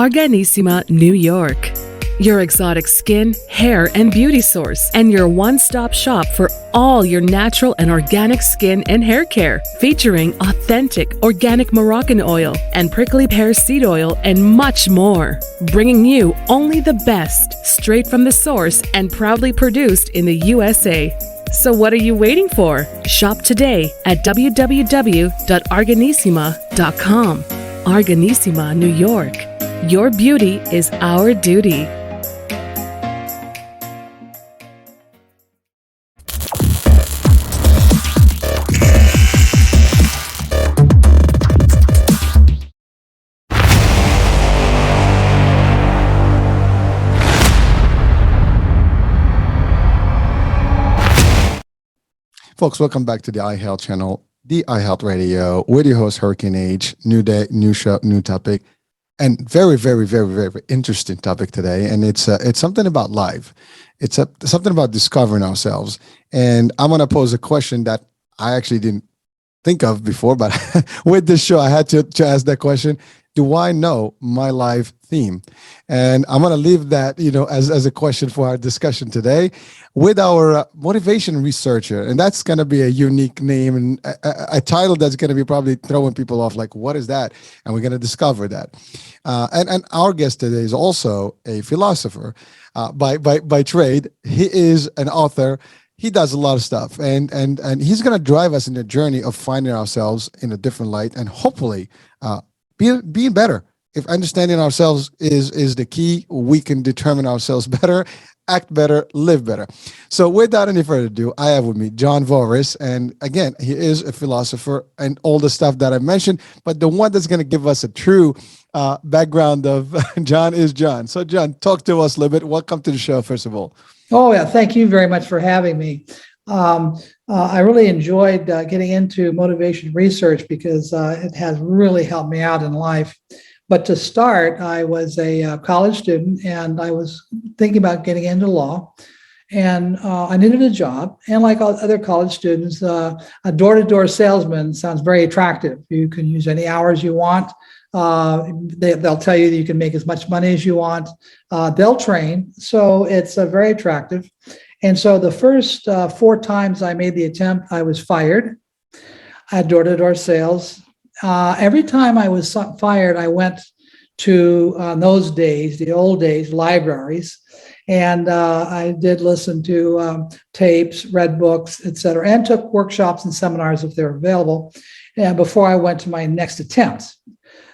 Arganissima, New York. Your exotic skin, hair, and beauty source, and your one-stop shop for all your natural and organic skin and hair care, featuring authentic organic Moroccan oil and prickly pear seed oil and much more. Bringing you only the best, straight from the source and proudly produced in the USA. So what are you waiting for? Shop today at www.arganissima.com. Arganissima, New York. Your beauty is our duty. Folks, welcome back to the iHealth channel, the iHealth Radio, with your host, Hurricane H. New day, new show, new topic, and very, very, very, very, very interesting topic today. And it's something about life. It's something about discovering ourselves. And I'm going to pose a question that I actually didn't think of before, but with this show, I had to ask that question. Do I know my life theme? And I'm going to leave that, as a question for our discussion today with our motivation researcher. And that's going to be a unique name and a title that's going to be probably throwing people off, like, what is that? And we're going to discover that. And our guest today is also a philosopher by trade. He is an author. He does a lot of stuff, and he's going to drive us in the journey of finding ourselves in a different light and hopefully being better. If understanding ourselves is the key, we can determine ourselves better, act better, live better. So without any further ado, I have with me John Voris. And again, he is a philosopher and all the stuff that I mentioned, but the one that's going to give us a true background of John is John. So John, talk to us a little bit. Welcome to the show, first of all. Oh, yeah. Thank you very much for having me. I really enjoyed getting into motivation research because it has really helped me out in life. But to start, I was a college student and I was thinking about getting into law. And I needed a job. And like all other college students, a door-to-door salesman sounds very attractive. You can use any hours you want. They'll tell you that you can make as much money as you want. They'll train. So it's very attractive. And so the first 4 times I made the attempt, I was fired at door-to-door sales. Every time I was fired, I went to those days, the old days, libraries. And I did listen to tapes, read books, et cetera, and took workshops and seminars if they were available before I went to my next attempt.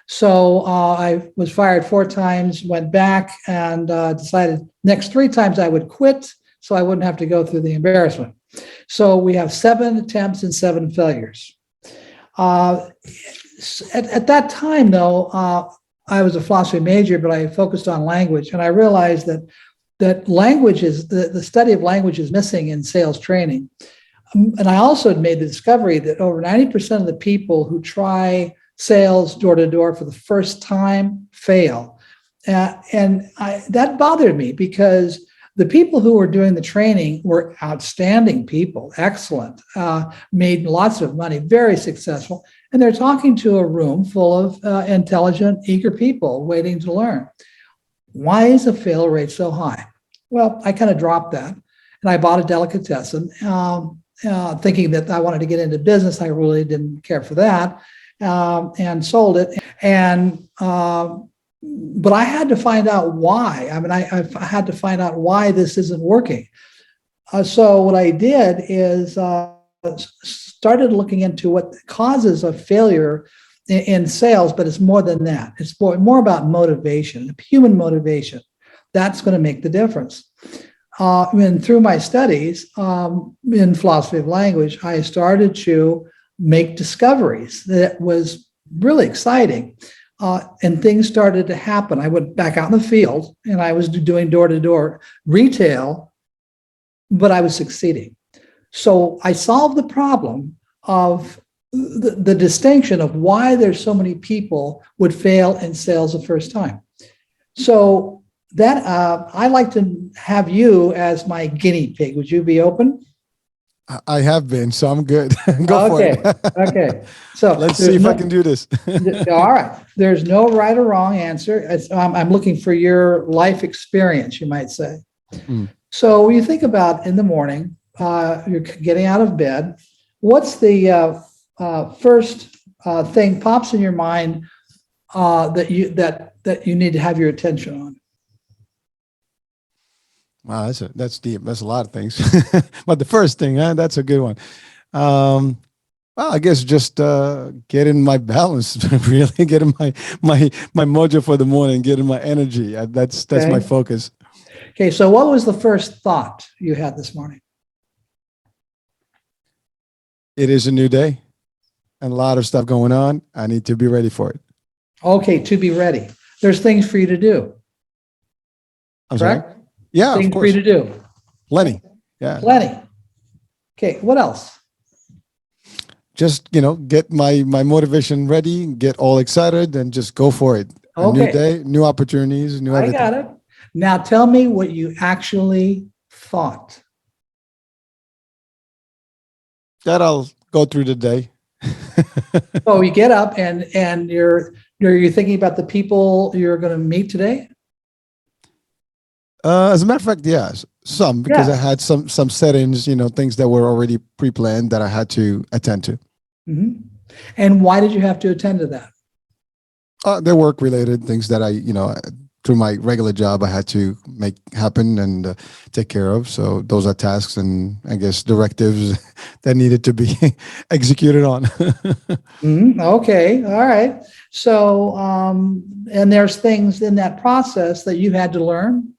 So I was fired 4 times, went back and decided next 3 times I would quit so I wouldn't have to go through the embarrassment. So we have 7 attempts and 7 failures. At that time, though, I was a philosophy major, but I focused on language. And I realized that language is, the study of language is missing in sales training. And I also had made the discovery that over 90% of the people who try sales door-to-door for the first time fail. That bothered me because the people who were doing the training were outstanding people, excellent, made lots of money, very successful. And they're talking to a room full of intelligent, eager people waiting to learn. Why is the fail rate so high? Well, I kind of dropped that and I bought a delicatessen thinking that I wanted to get into business. I really didn't care for that and sold it. But I had to find out why. I mean, I had to find out why this isn't working. So what I did is started looking into what the causes of failure in sales, but it's more than that. It's more about motivation, human motivation. That's going to make the difference. And through my studies in philosophy of language, I started to make discoveries that was really exciting. And things started to happen. I went back out in the field and I was doing door-to-door retail, but I was succeeding. So I solved the problem of the distinction of why there's so many people would fail in sales the first time. So that I like to have you as my guinea pig. Would you be open? I have been, so I'm good. Go for Okay. it. Okay. So Let's see there's if I no, can do this. all right. There's no right or wrong answer. I'm looking for your life experience, you might say. Mm. So when you think about in the morning, you're getting out of bed. What's the first thing pops in your mind that you need to have your attention on? Wow, that's deep. That's a lot of things. But the first thing, that's a good one. Um, well, I guess just getting my balance, really getting my mojo for the morning, getting my energy. That's my Okay. focus. Okay. So what was the first thought you had this morning? It is a new day and a lot of stuff going on. I need to be ready for it. Okay, to be ready. There's things for you to do, I'm sorry. correct? Yeah, of Things for you course. to do. Plenty. Yeah. Plenty. Okay. What else? Just, get my motivation ready, get all excited and just go for it. A new Okay. day, new opportunities, new I everything. got it. Now tell me what you actually thought. That I'll go through the day. So you get up and you're thinking about the people you're going to meet today? As a matter of fact, yes, some because I Yes. had some settings, things that were already pre-planned that I had to attend to. Mhm. And why did you have to attend to that? They're work related things that through my regular job, I had to make happen and take care of. So those are tasks and I guess directives that needed to be executed on. Okay. All right. So, and there's things in that process that you had to learn.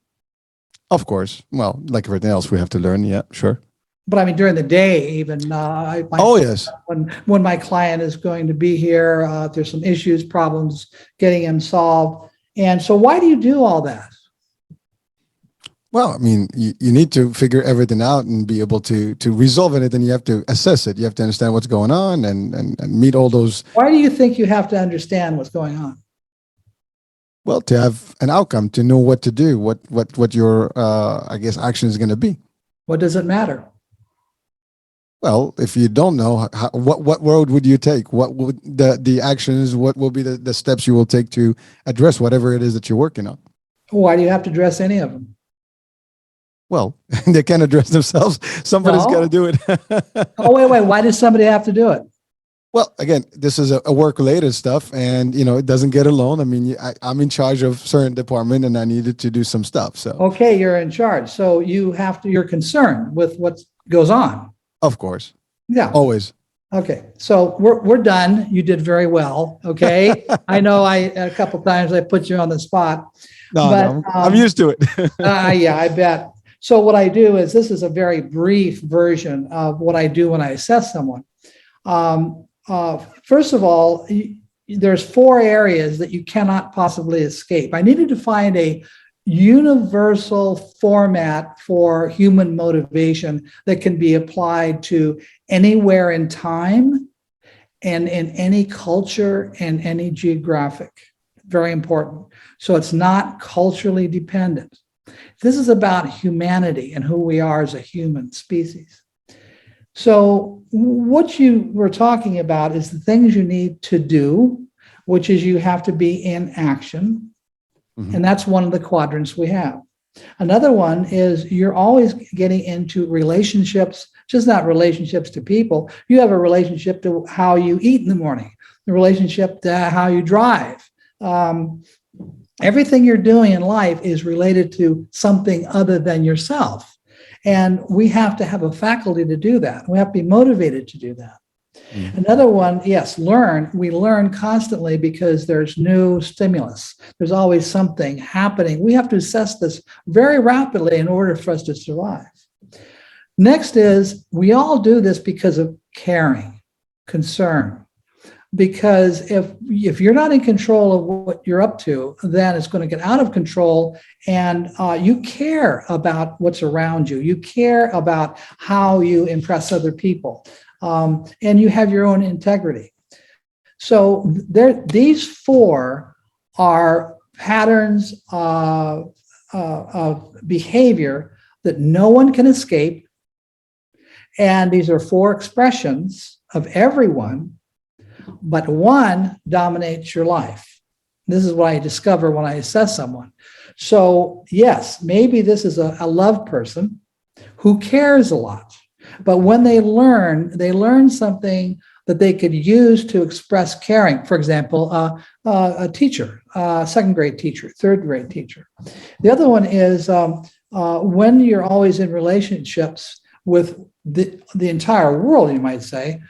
Of course. Well, like everything else, we have to learn. Yeah, sure. But I mean, during the day, even Oh, yes. when my client is going to be here, there's some issues, problems, getting them solved. And so, why do you do all that? Well, I mean, you need to figure everything out and be able to resolve it. And you have to assess it. You have to understand what's going on and meet all those, Why do you think you have to understand what's going on? well, to have an outcome, to know what to do, what your, I guess, action is going to be. What does it matter? Well, if you don't know, what road would you take? What would the actions, what will be the steps you will take to address whatever it is that you're working on? Why do you have to address any of them? Well, they can address themselves. Somebody's got to No. do it. Oh, wait. Why does somebody have to do it? Well, again, this is a work-related stuff, and it doesn't get alone. I mean, I'm in charge of certain department, and I needed to do some stuff. So, Okay, you're in charge. So you're concerned with what goes on. of course, Yeah. always. Okay. So we're done. You did very well. Okay. I know a couple times I put you on the spot, No, but I'm used to it. yeah, I bet. So what I do is this is a very brief version of what I do when I assess someone. First of all, there's 4 areas that you cannot possibly escape. I needed to find a universal format for human motivation that can be applied to anywhere in time and in any culture and any geographic. Very important. So it's not culturally dependent. This is about humanity and who we are as a human species. So what you were talking about is the things you need to do, which is you have to be in action. Mhm. And that's one of the quadrants we have. Another one is you're always getting into relationships, just not relationships to people. You have a relationship to how you eat in the morning, the relationship to how you drive. Everything you're doing in life is related to something other than yourself. And we have to have a faculty to do that. We have to be motivated to do that. Mm. Another one, yes, learn. We learn constantly because there's new stimulus. There's always something happening. We have to assess this very rapidly in order for us to survive. Next is we all do this because of caring, concern. Because if you're not in control of what you're up to, then it's going to get out of control, and you care about what's around you. You care about how you impress other people, and you have your own integrity. So these 4 are patterns of behavior that no one can escape, And these are 4 expressions of everyone, but one dominates your life. This is what I discover when I assess someone. So yes, maybe this is a love person who cares a lot, but when they learn something that they could use to express caring. For example, a teacher, second grade teacher, third grade teacher. The other one is when you're always in relationships with the entire world, you might say,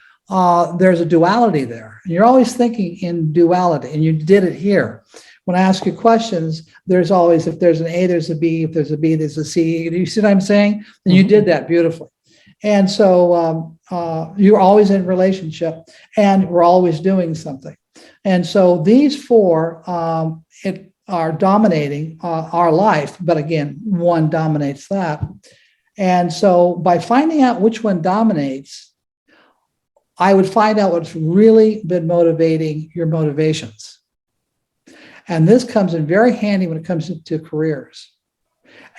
there's a duality there. And you're always thinking in duality, and you did it here. When I ask you questions, there's always, if there's an A, there's a B, if there's a B, there's a C. You see what I'm saying? And you did that beautifully. And so you're always in relationship, and we're always doing something. And so these 4 are dominating our life, but again, one dominates that. And so by finding out which one dominates, I would find out what's really been motivating your motivations. And this comes in very handy when it comes to careers.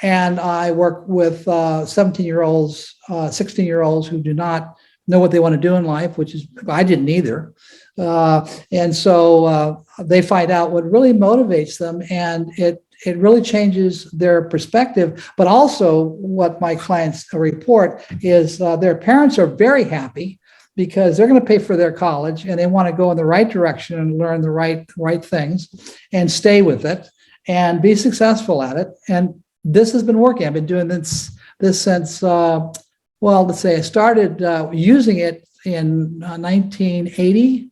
And I work with 17-year-olds, 16-year-olds who do not know what they want to do in life, which is, I didn't either. And so they find out what really motivates them, and it really changes their perspective. But also what my clients report is their parents are very happy because they're going to pay for their college, and they want to go in the right direction and learn the right things and stay with it and be successful at it. And this has been working. I've been doing this since, let's say I started using it in 1980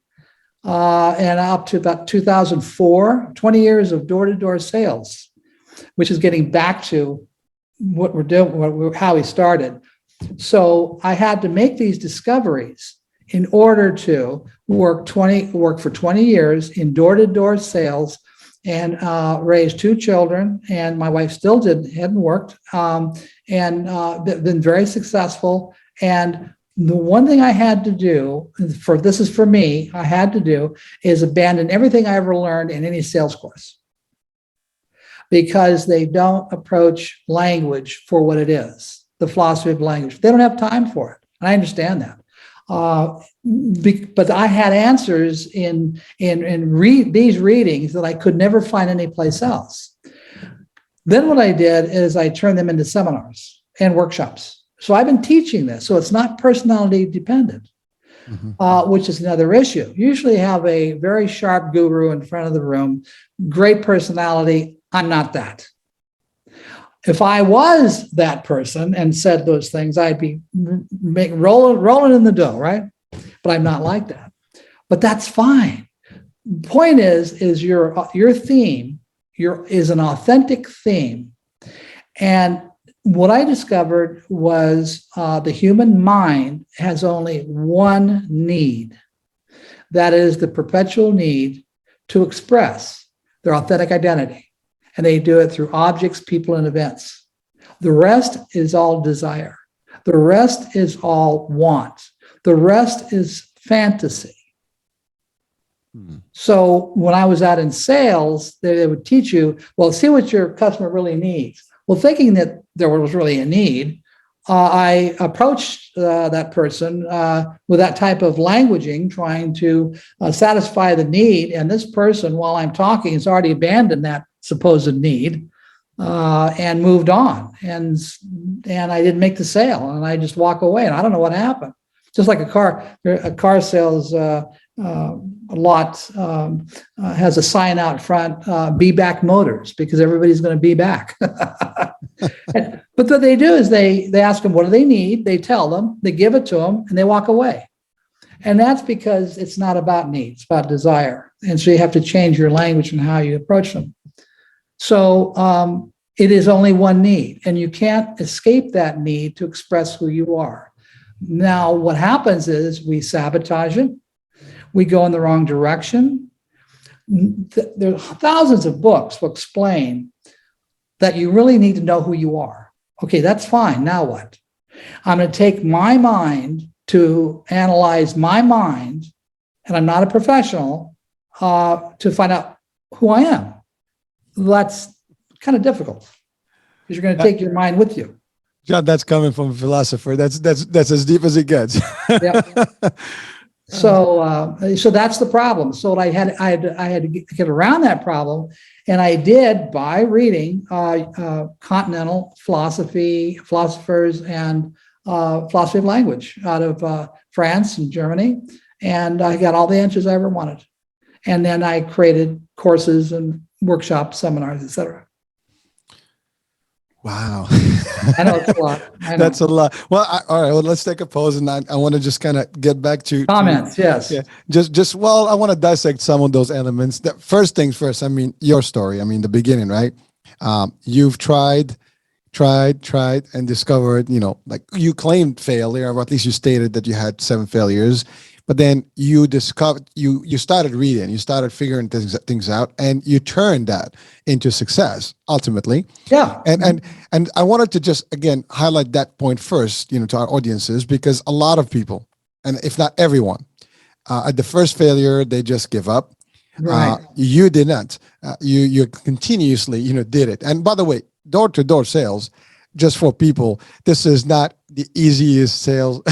and up to about 2004, 20 years of door-to-door sales, which is getting back to what we're doing, how we started. So I had to make these discoveries in order to work for 20 years in door-to-door sales and raise 2 children. And my wife still hadn't worked, and been very successful. And the one thing I had to do, this is for me, I had to do is abandon everything I ever learned in any sales course, because they don't approach language for what it is, the philosophy of language. They don't have time for it. And I understand that. But I had answers in these readings that I could never find anyplace else. Then what I did is I turned them into seminars and workshops. So I've been teaching this. So it's not personality dependent, which is another issue. Usually you have a very sharp guru in front of the room, great personality. I'm not that. If I was that person and said those things, I'd be rolling in the dough, right? But I'm not like that. But that's fine. Point is your theme is an authentic theme. And what I discovered was the human mind has only one need. That is the perpetual need to express their authentic identity. And they do it through objects, people, and events. The rest is all desire. The rest is all want. The rest is fantasy. So when I was out in sales, they would teach you, well, see what your customer really needs. Well, thinking that there was really a need, I approached that person with that type of languaging, trying to satisfy the need. And this person, while I'm talking, has already abandoned that supposed need and moved on. And I didn't make the sale, and I just walk away, and I don't know what happened. Just like a car sales lot has a sign out front, be back motors, because everybody's going to be back. But what they do is they ask them, what do they need? They tell them, they give it to them, and they walk away. And that's because it's not about needs, it's about desire. And so you have to change your language and how you approach them. So it is only one need, and you can't escape that need to express who you are. Now, what happens is we sabotage it. We go in the wrong direction. There are thousands of books will explain that you really need to know who you are. Okay, that's fine. Now what? I'm going to take my mind to analyze my mind, and I'm not a professional, to find out who I am. That's kind of difficult because you're going to take your mind with you. John, that's coming from a philosopher. That's as deep as it gets. Yep. So that's the problem. So I had to get around that problem, and I did by reading continental philosophers, and philosophy of language out of France and Germany, and I got all the answers I ever wanted. And then I created courses and workshops, seminars, etc. Wow. I know it's a lot. I know. That's a lot. Well, all right. Well, let's take a pause, and I want to just kind of get back to Comments, yes. yeah, well, I want to dissect some of those elements. First things first. I mean, your story. I mean, the beginning, right? You've tried, and discovered. Like you claimed failure, or at least you stated that you had 7 failures. But then you discovered you started reading, you started figuring things out, and you turned that into success ultimately. Yeah. And I wanted to just again highlight that point first, to our audiences, because a lot of people, and if not everyone, at the first failure they just give up. Right. You did not. You continuously, did it. And by the way, door-to-door sales, just for people, this is not the easiest sales,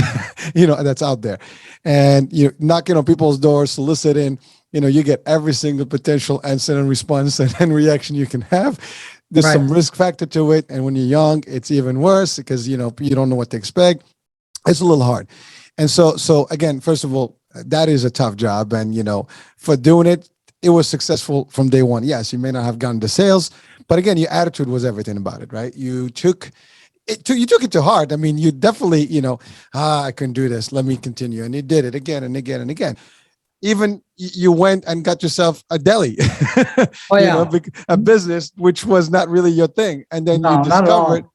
that's out there. And you're knocking on people's doors, soliciting, you get every single potential answer and response and reaction you can have. There's some risk factor to it. And when you're young, it's even worse because, you don't know what to expect. It's a little hard. And so again, first of all, that is a tough job. And, for doing it, it was successful from day one. Yes, you may not have gotten the sales, but again, your attitude was everything about it, right? You took it to heart. I mean, you definitely, I couldn't do this. Let me continue. And you did it again and again and again. Even you went and got yourself a deli, a business, which was not really your thing. And then you discovered,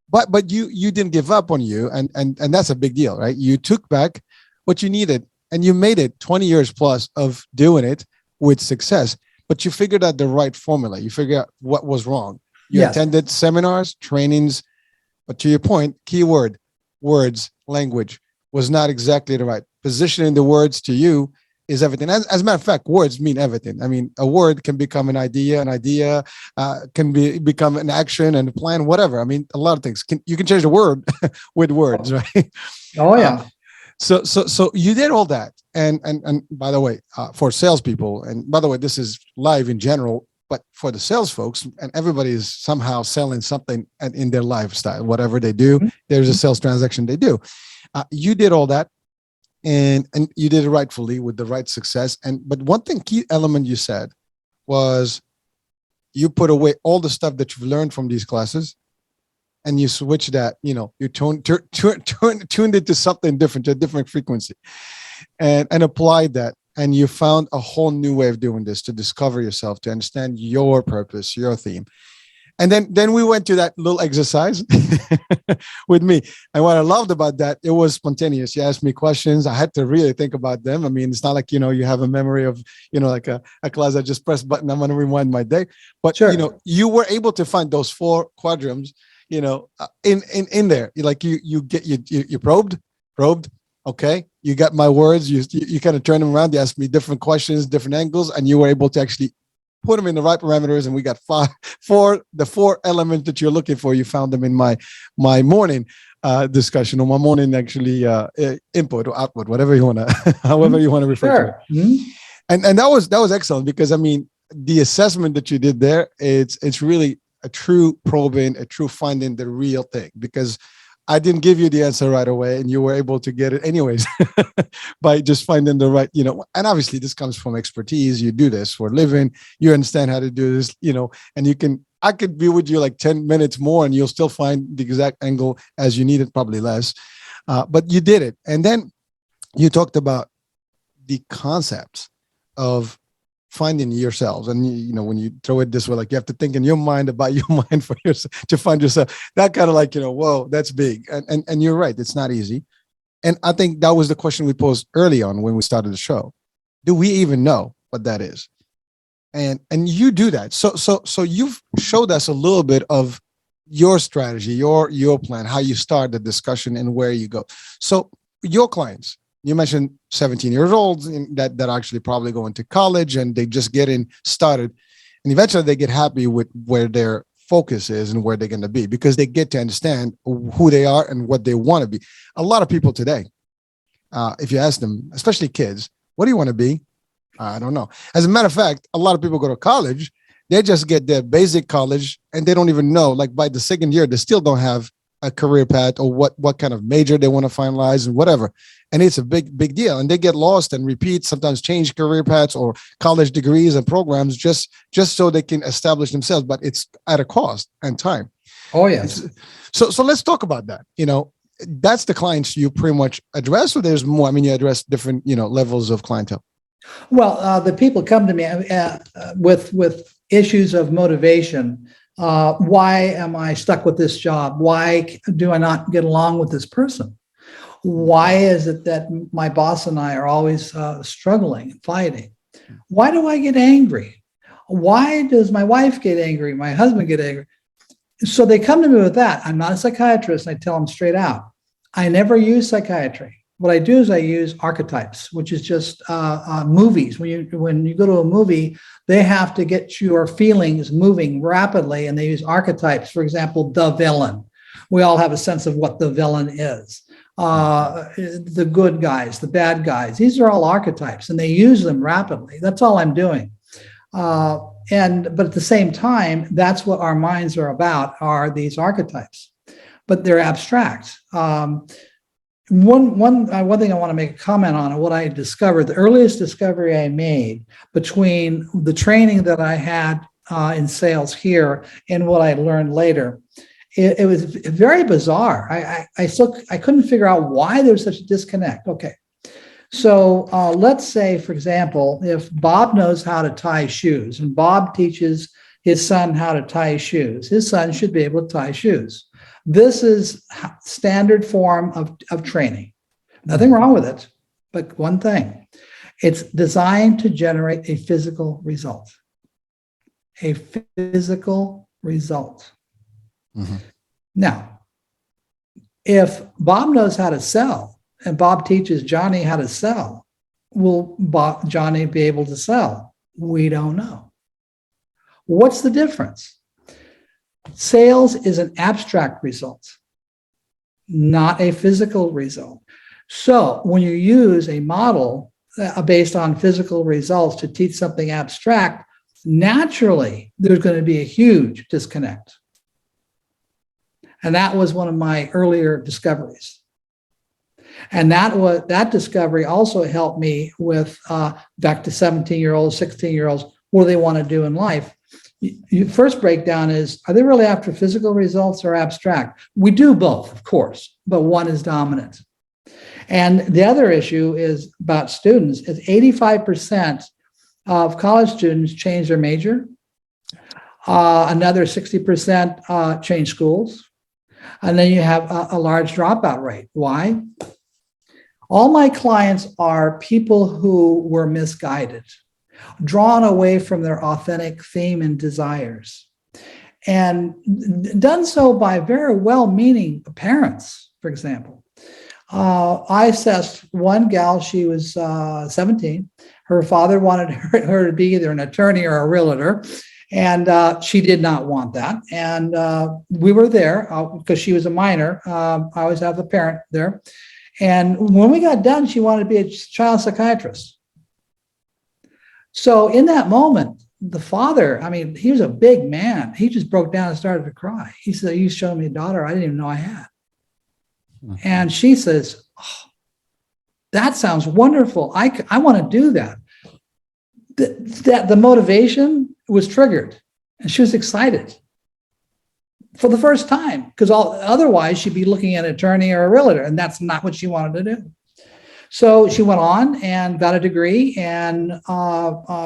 but you didn't give up on you. And that's a big deal, right? You took back what you needed and you made it 20 years plus of doing it with success, but you figured out the right formula. You figured out what was wrong. You attended seminars, trainings, but to your point, keyword, words, language was not exactly the right. Positioning the words to you is everything. As a matter of fact, words mean everything. I mean, a word can become an idea can become an action and a plan, whatever. I mean, a lot of things. You can change the word with words, right? Oh, yeah. So you did all that. And by the way, for salespeople, and by the way, this is live in general, but for the sales folks, and everybody is somehow selling something in their lifestyle, whatever they do, there's a sales transaction they do. You did all that, and you did it rightfully with the right success. But one key element you said was you put away all the stuff that you've learned from these classes, and you switch that, you tuned it to something different, to a different frequency, and applied that. And you found a whole new way of doing this to discover yourself, to understand your purpose, your theme. And then we went to that little exercise with me. And what I loved about that, it was spontaneous. You asked me questions. I had to really think about them. I mean, it's not like, you have a memory of, like a class I just press button, I'm going to rewind my day. But, you were able to find those 4 quadrants, in there. Like you probed. Okay. You got my words. You kind of turned them around. You asked me different questions, different angles, and you were able to actually put them in the right parameters. And we got the 4 elements that you're looking for. You found them in my morning discussion, or my morning actually input or output, whatever you want to, however you want to refer to it. Mm-hmm. And that was excellent, because I mean, the assessment that you did there, it's really a true probing, a true finding the real thing, because I didn't give you the answer right away, and you were able to get it anyways by just finding the right, and obviously this comes from expertise. You do this for a living, you understand how to do this, and I could be with you like 10 minutes more and you'll still find the exact angle as you need it, probably less, but you did it. And then you talked about the concepts of finding yourselves. And when you throw it this way, like you have to think in your mind about your mind for yourself to find yourself. That kind of like, whoa, that's big. And you're right, it's not easy. And I think that was the question we posed early on when we started the show. Do we even know what that is? And you do that. So you've showed us a little bit of your strategy, your plan, how you start the discussion and where you go. So your clients, you mentioned 17 years old that actually probably going to college and they just getting started, and eventually they get happy with where they're focus is and where they're going to be, because they get to understand who they are and what they want to be. A lot of people today, if you ask them, especially kids, what do you want to be? I don't know. As a matter of fact, a lot of people go to college, they just get their basic college and they don't even know, like by the second year, they still don't have a career path or what kind of major they want to finalize and whatever. And it's a big deal. And they get lost and repeat, sometimes change career paths or college degrees and programs just so they can establish themselves, but it's at a cost and time. Oh, yes. So let's talk about that. That's the clients you pretty much address, or there's more? I mean, you address different, levels of clientele. Well, the people come to me with issues of motivation. Why am I stuck with this job? Why do I not get along with this person? Why is it that my boss and I are always struggling and fighting? Why do I get angry? Why does my wife get angry? My husband get angry? So they come to me with that. I'm not a psychiatrist, and I tell them straight out, I never use psychiatry. What I do is I use archetypes, which is just movies. When you go to a movie, they have to get your feelings moving rapidly, and they use archetypes. For example, the villain. We all have a sense of what the villain is. The good guys, the bad guys. These are all archetypes, and they use them rapidly. That's all I'm doing. But at the same time, that's what our minds are about, are these archetypes. But they're abstract. One thing I want to make a comment on, what I discovered, the earliest discovery I made between the training that I had in sales here and what I learned later, it was very bizarre. I couldn't figure out why there was such a disconnect. Okay, so let's say, for example, if Bob knows how to tie shoes and Bob teaches his son how to tie shoes, his son should be able to tie shoes. This is standard form of training. Nothing wrong with it, but one thing, it's designed to generate a physical result. A physical result. Mm-hmm. Now, if Bob knows how to sell and Bob teaches Johnny how to sell, will Johnny be able to sell? We don't know. What's the difference? Sales is an abstract result, not a physical result. So when you use a model based on physical results to teach something abstract, naturally there's going to be a huge disconnect. And that was one of my earlier discoveries. And that discovery also helped me with back to 17-year-olds, 16-year-olds, what do they want to do in life? Your first breakdown is, are they really after physical results or abstract? We do both, of course, but one is dominant. And the other issue is about students, is 85% of college students change their major. Another 60% change schools. And then you have a large dropout rate. Why? All my clients are people who were misguided, drawn away from their authentic theme and desires, and done so by very well-meaning parents, for example. I assessed one gal, she was 17. Her father wanted her to be either an attorney or a realtor, and she did not want that. And we were there because she was a minor. I always have the parent there. And when we got done, she wanted to be a child psychiatrist. So in that moment, the father, he was a big man. He just broke down and started to cry. He said, "You showed me a daughter I didn't even know I had." Mm-hmm. And she says, "Oh, that sounds wonderful. I want to do that." The motivation was triggered, and she was excited for the first time, because otherwise she'd be looking at an attorney or a realtor, and that's not what she wanted to do. So she went on and got a degree, and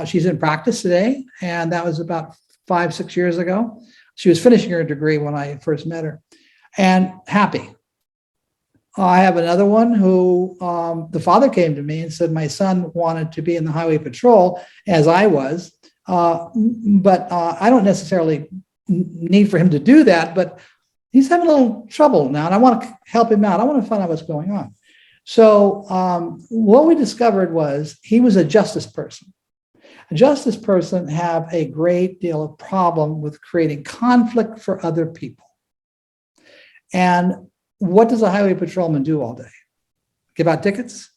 she's in practice today. And that was about 5-6 years ago. She was finishing her degree when I first met her, and happy. I have another one who the father came to me and said, my son wanted to be in the highway patrol, as I was, but I don't necessarily need for him to do that, but he's having a little trouble now, and I want to help him out. I want to find out what's going on. So what we discovered was he was a justice person. Justice person have a great deal of problem with creating conflict for other people. And what does a highway patrolman do all day? Give out tickets?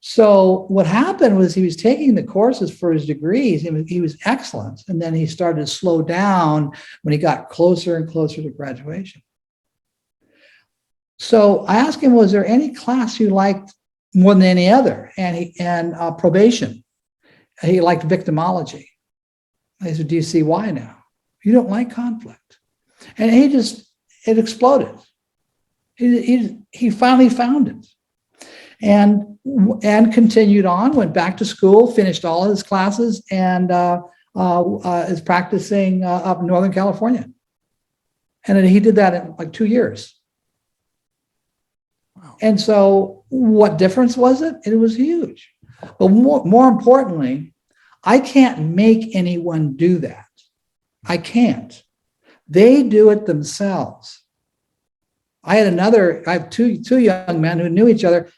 So what happened was he was taking the courses for his degrees. He was excellent. And then he started to slow down when he got closer and closer to graduation. So I asked him, was there any class you liked more than any other? And probation. He liked victimology. I said, do you see why now? You don't like conflict. And it exploded. He finally found it. And continued on, went back to school, finished all his classes, and is practicing up in Northern California. And then he did that in like 2 years. Wow. And so what difference was it? It was huge. But more importantly, I can't make anyone do that. I can't. They do it themselves. I have two young men who knew each other.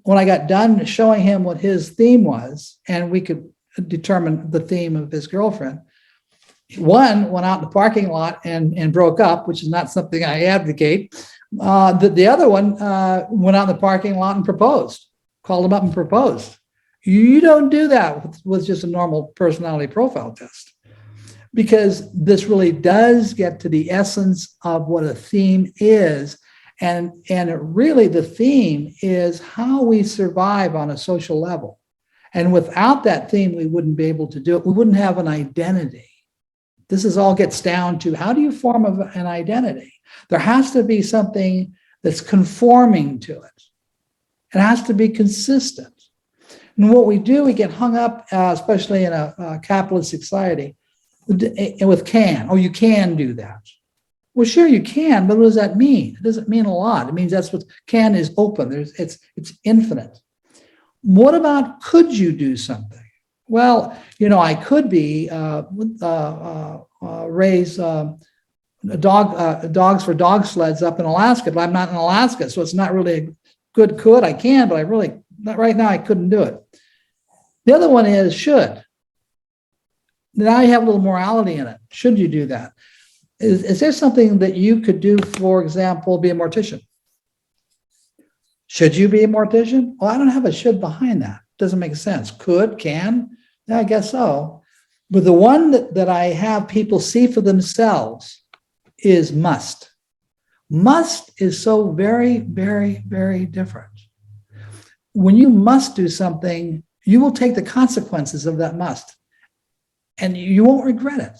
When I got done showing him what his theme was, and we could determine the theme of his girlfriend, one went out in the parking lot and broke up, which is not something I advocate. The other one went out in the parking lot and proposed, called him up and proposed. You don't do that with just a normal personality profile test, because this really does get to the essence of what a theme is. And really the theme is how we survive on a social level. And without that theme, we wouldn't be able to do it. We wouldn't have an identity. This all gets down to, how do you form an identity? There has to be something that's conforming to it. It has to be consistent. And what we do, we get hung up, especially in a capitalist society, with can. Oh, you can do that. Well, sure you can, but what does that mean? It doesn't mean a lot. It means that's what can is open. It's infinite. What about could you do something? Well, I could raise dogs for dog sleds up in Alaska, but I'm not in Alaska, so it's not really a good could. I can, but not right now. I couldn't do it. The other one is should. Now you have a little morality in it. Should you do that? Is there something that you could do, for example, be a mortician? Should you be a mortician? Well, I don't have a should behind that. Doesn't make sense. Could, can? Yeah, I guess so. But the one that I have people see for themselves is must. Must is so very, very, very different. When you must do something, you will take the consequences of that must, and you won't regret it.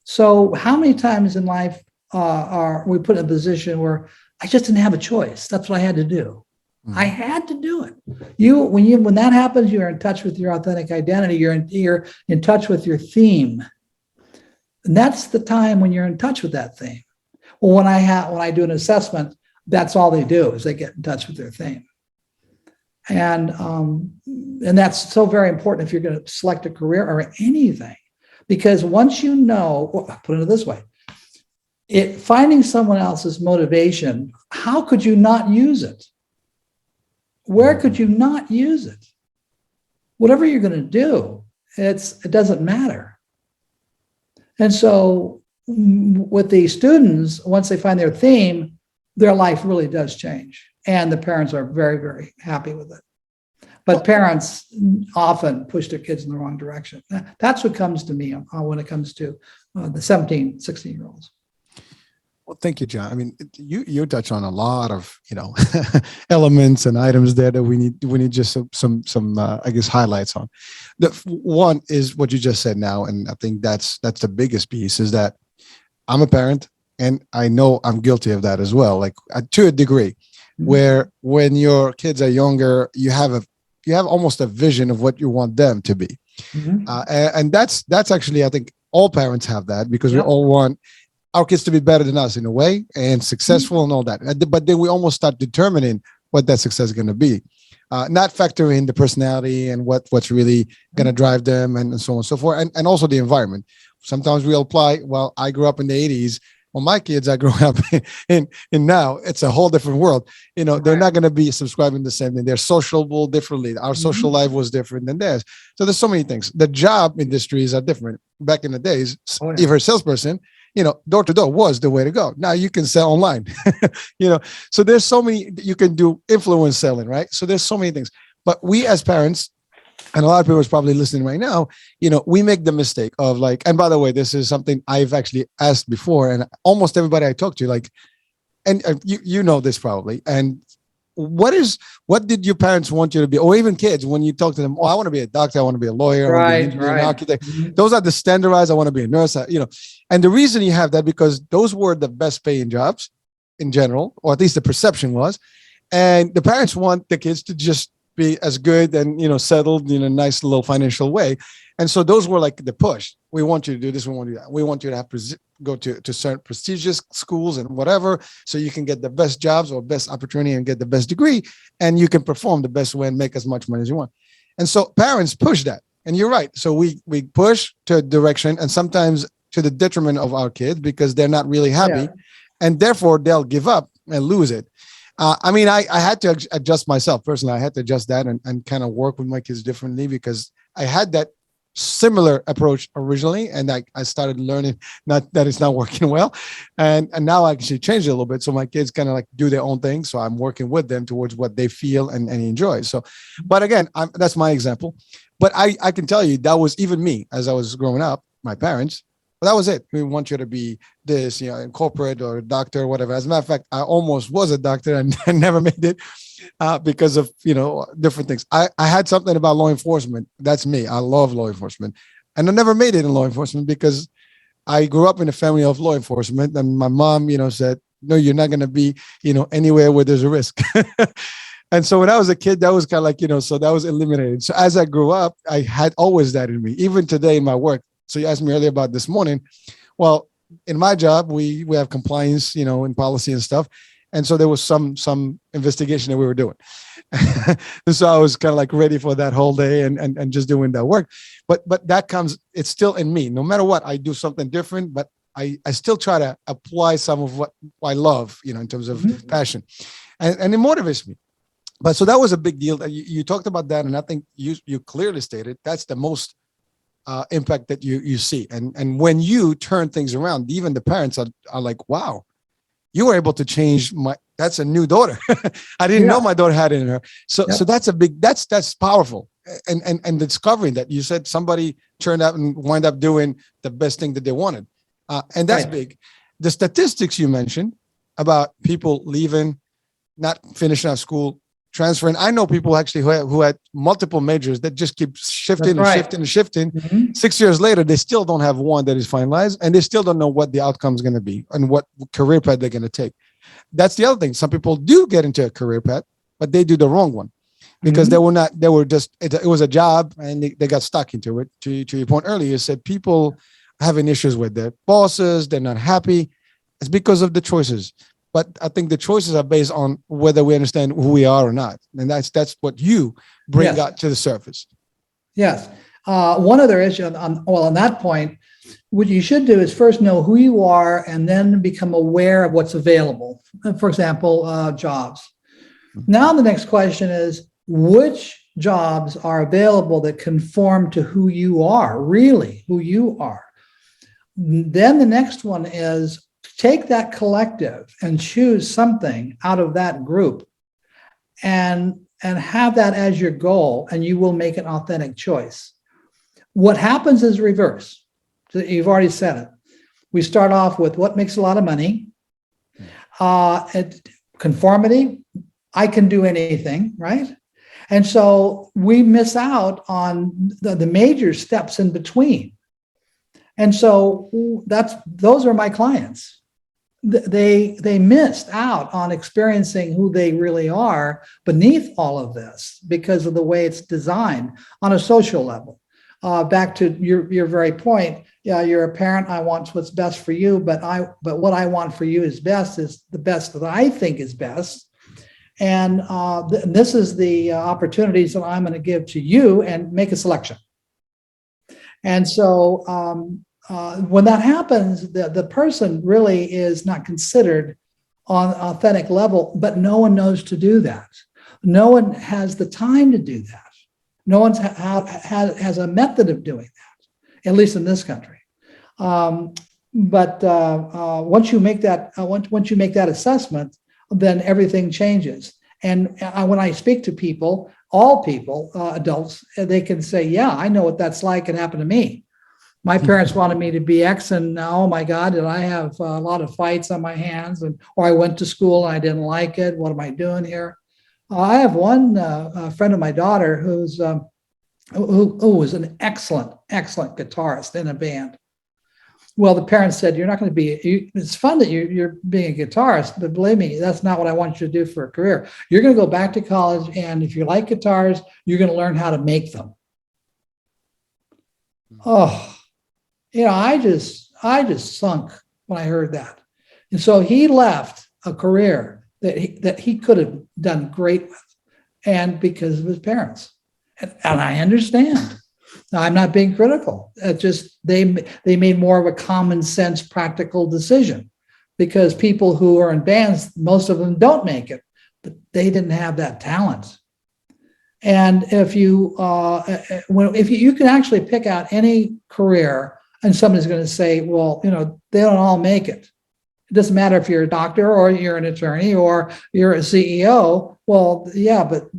So how many times in life are we put in a position where I just didn't have a choice? That's what I had to do. Mm-hmm. I had to do it. When that happens, you're in touch with your authentic identity. You're in touch with your theme, and that's the time when you're in touch with that theme. Well, when I do an assessment, that's all they do is they get in touch with their theme, and that's so very important if you're going to select a career or anything. Because once you know, put it this way, finding someone else's motivation, how could you not use it? Where could you not use it? Whatever you're going to do, it doesn't matter. And so with the students, once they find their theme, their life really does change. And the parents are very, very happy with it. But parents often push their kids in the wrong direction. That's what comes to me when it comes to the 17, 16-year-olds. Well, thank you, John. I mean, you touch on a lot of elements and items there that we need just some I guess highlights on. The one is what you just said now, and I think that's the biggest piece, is that I'm a parent, and I know I'm guilty of that as well, like to a degree, where when your kids are younger, you have almost a vision of what you want them to be. Mm-hmm. And that's actually, I think all parents have that, because we all want our kids to be better than us in a way and successful and all that. But then we almost start determining what that success is going to be, not factoring in the personality and what's really going to drive them and so on and so forth. And also the environment. Sometimes we'll apply, well, I grew up in the 80s Well, my kids I grew up in now, it's a whole different world. They're not going to be subscribing the same thing. They're sociable differently. Our social life was different than theirs. So there's so many things. The job industries are different. Back in the days, if you're a salesperson, door to door was the way to go. Now you can sell online, so there's so many, you can do influence selling, right? So there's so many things, but we as parents, and a lot of people is probably listening right now, we make the mistake of like, and by the way, this is something I've actually asked before, and almost everybody I talk to, like, and you know this probably, and what did your parents want you to be, or even kids, when you talk to them, I want to be a doctor, I want to be a lawyer, I want to be an engineer, an architect. Those are the standardized, I want to be a nurse, and the reason you have that, because those were the best paying jobs in general, or at least the perception was, and the parents want the kids to just be as good and settled in a nice little financial way. And so those were like the push. We want you to do this, we want you to do that. We want you to have go to certain prestigious schools and whatever, so you can get the best jobs or best opportunity and get the best degree, and you can perform the best way and make as much money as you want. And so parents push that. And you're right. So we push to a direction, and sometimes to the detriment of our kids, because they're not really happy, and therefore they'll give up and lose it. I had to adjust myself personally. I had to adjust that and kind of work with my kids differently, because I had that similar approach originally, and I started learning not that it's not working well, and now I actually changed it a little bit, so my kids kind of like do their own thing. So I'm working with them towards what they feel and enjoy. So, but again, that's my example. But I can tell you that was even me as I was growing up. My parents. But that was it. We want you to be this, in corporate or a doctor or whatever. As a matter of fact, I almost was a doctor and never made it because of, different things. I had something about law enforcement. That's me. I love law enforcement. And I never made it in law enforcement because I grew up in a family of law enforcement. And my mom, said, no, you're not going to be, anywhere where there's a risk. And so when I was a kid, that was kind of like, so that was eliminated. So as I grew up, I had always that in me, even today in my work. So you asked me earlier about this morning. Well, in my job, we have compliance, in policy and stuff. And so there was some investigation that we were doing. And so I was kind of like ready for that whole day and just doing that work. But that comes, it's still in me. No matter what, I do something different, but I still try to apply some of what I love, in terms of passion. And it motivates me. But so that was a big deal. You talked about that. And I think you clearly stated that's the most impact that you see. And when you turn things around, even the parents are like, wow, you were able to change that's a new daughter. I didn't know my daughter had it in her. So that's a big, that's powerful. And discovering that you said somebody turned out and wind up doing the best thing that they wanted. And that's big. The statistics you mentioned about people leaving, not finishing out school, transferring. I know people actually who had multiple majors that just keep shifting and shifting. 6 years later, they still don't have one that is finalized, and they still don't know what the outcome is going to be and what career path they're going to take. That's the other thing. Some people do get into a career path, but they do the wrong one because it was a job and they got stuck into it. To your point earlier, you said people having issues with their bosses, they're not happy. It's because of the choices. But I think the choices are based on whether we understand who we are or not. And that's what you bring out to the surface. Yes. One other issue on that point, what you should do is first know who you are and then become aware of what's available. For example, jobs. Now the next question is, which jobs are available that conform to who you are, really who you are? Then the next one is, take that collective and choose something out of that group and have that as your goal, and you will make an authentic choice. What happens is reverse. You've already said it. We start off with what makes a lot of money. Conformity, I can do anything, right? And so we miss out on the major steps in between. And so those are my clients. They missed out on experiencing who they really are beneath all of this because of the way it's designed on a social level. Back to your very point, you're a parent. I want what's best for you, but what I want for you is the best that I think is best. And this is the opportunities that I'm going to give to you, and make a selection. And so when that happens, the person really is not considered on an authentic level, but no one knows to do that. No one has the time to do that. No one has a method of doing that, at least in this country. But once you make that assessment, then everything changes. And when I speak to people, all people, adults, they can say, "Yeah, I know what that's like. It happened to me. My parents wanted me to be X, and oh my God, did I have a lot of fights on my hands? Or I went to school and I didn't like it. What am I doing here?" I have one friend of my daughter who was an excellent guitarist in a band. Well, the parents said, "You're not going to be, it's fun that you're being a guitarist, but believe me, that's not what I want you to do for a career. You're going to go back to college, and if you like guitars, you're going to learn how to make them." Oh, I just sunk when I heard that. And so he left a career that he could have done great with, and because of his parents. And I understand. Now, I'm not being critical. It's just they made more of a common sense, practical decision, because people who are in bands, most of them don't make it, but they didn't have that talent. And if you can actually pick out any career, and somebody's going to say, "Well, they don't all make it. It doesn't matter if you're a doctor or you're an attorney or you're a CEO." Well, yeah, but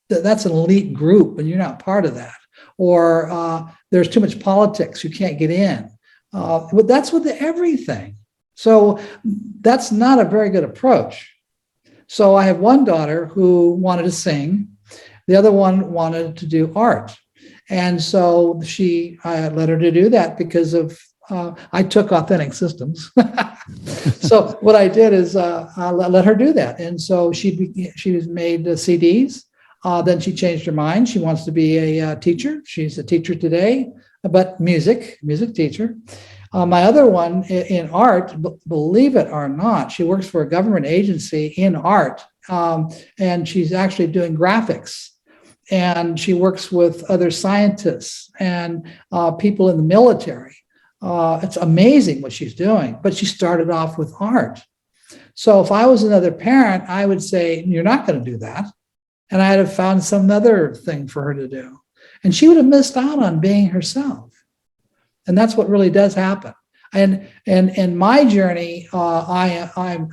that's an elite group, and you're not part of that. Or there's too much politics, you can't get in. But that's with everything. So that's not a very good approach. So I have one daughter who wanted to sing. The other one wanted to do art. And so I let her to do that because of, I took authentic systems. So what I did is I let her do that. And so she was made CDs. Then she changed her mind. She wants to be a teacher. She's a teacher today, but music teacher. My other one in art, believe it or not, she works for a government agency in art, and she's actually doing graphics. And she works with other scientists and people in the military. It's amazing what she's doing, but she started off with art. So if I was another parent, I would say, "You're not going to do that." And I'd have found some other thing for her to do. And she would have missed out on being herself. And that's what really does happen. And in my journey, I'm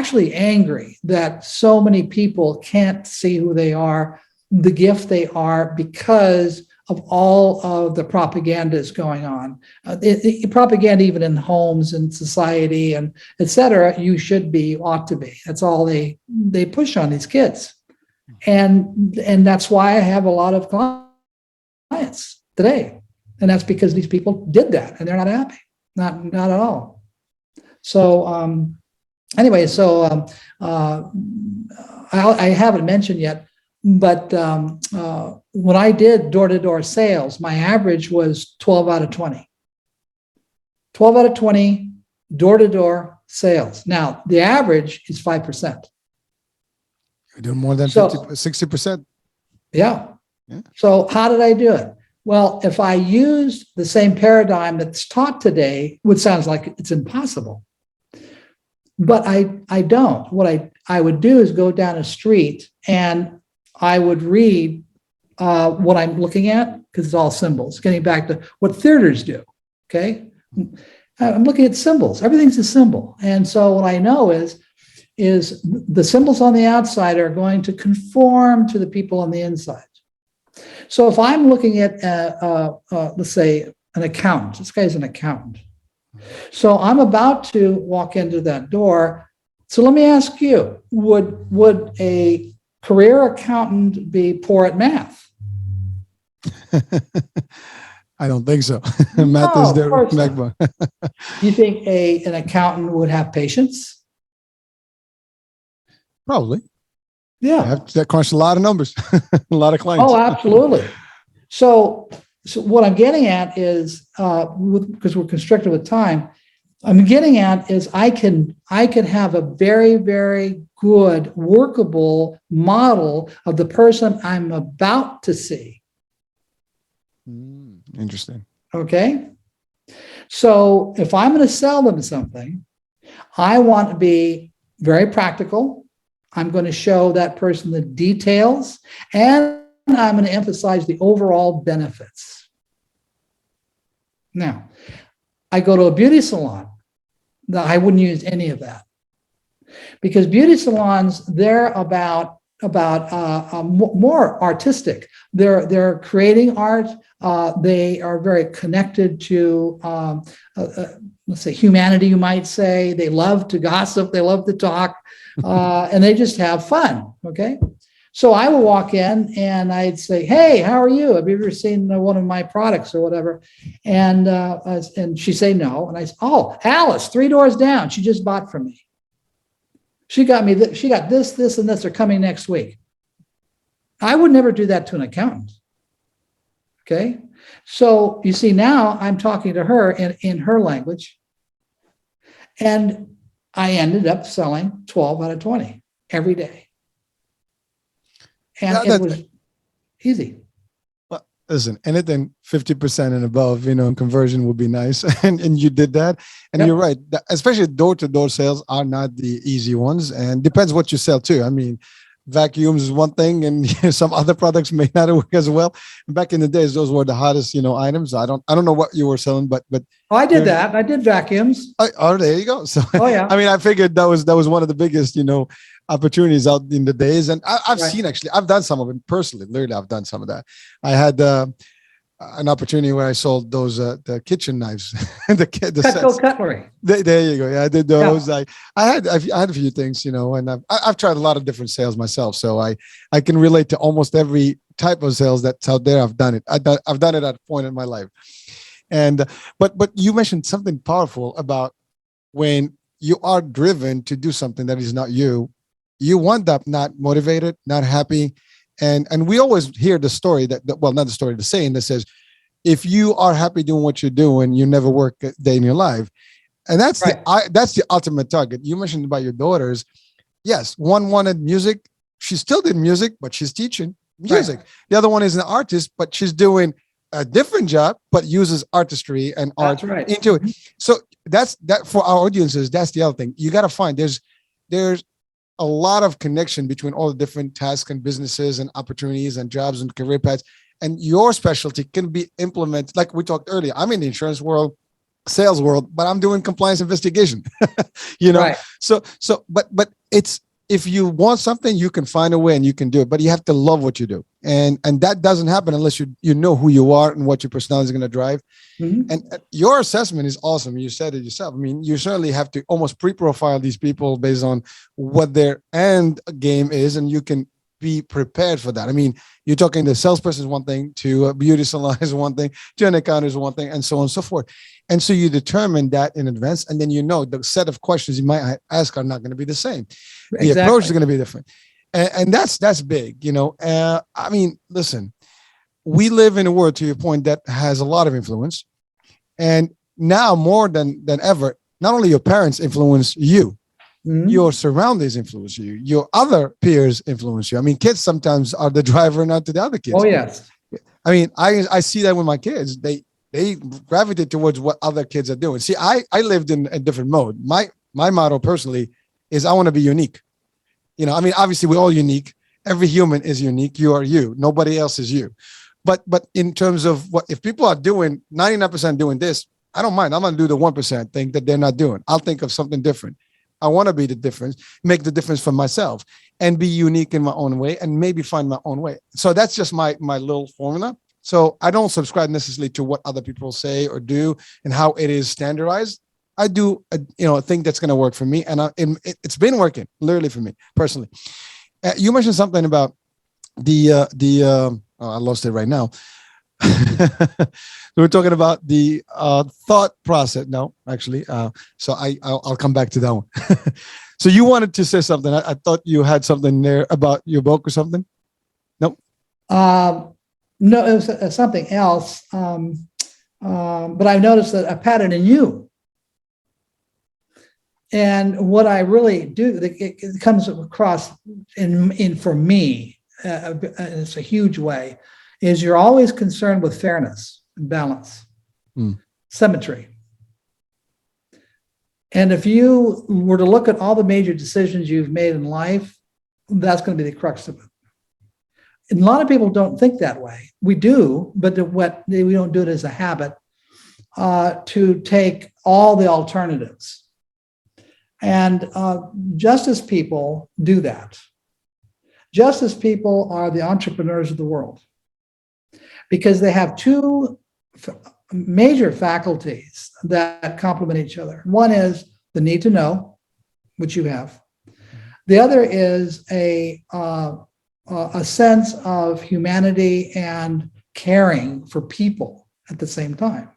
actually angry that so many people can't see who they are, the gift they are, because of all of the propaganda is going on. Propaganda even in homes and society and et cetera, ought to be. That's all they push on these kids. And that's why I have a lot of clients today. And that's because these people did that and they're not happy. Not at all. So anyway, I haven't mentioned yet, but when I did door-to-door sales, my average was 12 out of 20. 12 out of 20 door-to-door sales. Now, the average is 5%. You're doing more than 60%. Yeah. So how did I do it? Well, if I used the same paradigm that's taught today, which sounds like it's impossible, but I don't. What I would do is go down a street and I would read what I'm looking at, because it's all symbols, getting back to what theaters do, okay? I'm looking at symbols. Everything's a symbol. And so what I know is the symbols on the outside are going to conform to the people on the inside. So if I'm looking at, let's say, an accountant, this guy's an accountant. So I'm about to walk into that door. So let me ask you, would a career accountant be poor at math? I don't think so. Math is their backbone. You think an accountant would have patience? Probably. Yeah. That crunch a lot of numbers, a lot of clients. Oh, absolutely. So what I'm getting at is, because we're constricted with time, I'm getting at is I can have a very, very good workable model of the person I'm about to see. Interesting. Okay. So if I'm going to sell them something, I want to be very practical. I'm going to show that person the details, and I'm going to emphasize the overall benefits. Now, I go to a beauty salon. I wouldn't use any of that, because beauty salons, they're about more artistic. They're creating art. They are very connected to let's say humanity, you might say. They love to gossip. They love to talk, and they just have fun. Okay. So I will walk in and I'd say, "Hey, how are you? Have you ever seen one of my products or whatever?" And she'd say no. And I say, "Oh, Alice, 3 doors down. She just bought from me. She got me. She got this, this, and this are coming next week." I would never do that to an accountant. Okay. So you see, now I'm talking to her in her language. And I ended up selling 12 out of 20 every day. And it was easy. Well, listen, anything 50% and above, in conversion would be nice. And you did that. And You're right. Especially door-to-door sales are not the easy ones. And depends what you sell too. I mean, vacuums is one thing, and some other products may not work as well. Back in the days, those were the hottest, items. I don't know what you were selling, but I did that. I did vacuums. There you go. So yeah. I mean, I figured that was one of the biggest, opportunities out in the days. And I've seen, actually, I've done some of it personally. Literally, I've done some of that. I had an opportunity where I sold those the kitchen knives, the Cutco cutlery. There you go. Yeah, I did those. Yeah. I had a few things, and I've tried a lot of different sales myself, so I can relate to almost every type of sales that's out there. I've done it. I've done it at a point in my life. And but you mentioned something powerful about when you are driven to do something that is not you. You wind up not motivated, not happy. And we always hear the story not the story, the saying that says, if you are happy doing what you're doing, you never work a day in your life. And that's right. That's the ultimate target. You mentioned about your daughters. Yes, one wanted music. She still did music, but she's teaching music. Right. The other one is an artist, but she's doing a different job, but uses artistry and art into it. So that's for our audiences. That's the other thing. You got to find there's a lot of connection between all the different tasks and businesses and opportunities and jobs and career paths. And your specialty can be implemented. Like we talked earlier, I'm in the insurance world, sales world, but I'm doing compliance investigation, Right. So, but it's, if you want something, you can find a way and you can do it, but you have to love what you do. And that doesn't happen unless you know who you are and what your personality is going to drive. Mm-hmm. And your assessment is awesome. You said it yourself. I mean, you certainly have to almost pre-profile these people based on what their end game is, and you can be prepared for that. I mean, you're talking the salesperson is one thing, to a beauty salon is one thing, to an accountant is one thing, and so on and so forth. And so you determine that in advance, and then the set of questions you might ask are not going to be the same. The approach is going to be different. And that's big, I mean, listen, we live in a world, to your point, that has a lot of influence. And now more than ever, not only your parents influence you, mm-hmm. your surroundings influence you, your other peers influence you. I mean, kids sometimes are the driver, not to the other kids. Oh, yes. I mean, I see that with my kids. They gravitate towards what other kids are doing. See, I lived in a different mode. My motto personally is I want to be unique. I mean, obviously we're all unique. Every human is unique. You are you. Nobody else is you. But in terms of what, if people are doing 99% doing this, I don't mind. I'm going to do the 1% thing that they're not doing. I'll think of something different. I want to be the difference, make the difference for myself, and be unique in my own way, and maybe find my own way. So that's just my little formula. So I don't subscribe necessarily to what other people say or do and how it is standardized. I do a thing that's going to work for me, and it's been working literally for me personally. You mentioned something about I lost it right now. We're talking about the thought process. No, actually, so I'll come back to that one. So you wanted to say something. I thought you had something there about your book or something. No. No, it was something else. But I've noticed that a pattern in you. And what I really do, it comes across in for me, it's a huge way, is you're always concerned with fairness. and balance, Mm. symmetry. And if you were to look at all the major decisions you've made in life, that's going to be the crux of it. And a lot of people don't think that way. We do, but we don't do it as a habit to take all the alternatives. And justice people do that. Justice people are the entrepreneurs of the world because they have two major faculties that complement each other. One is the need to know, which you have. The other is a sense of humanity and caring for people at the same time.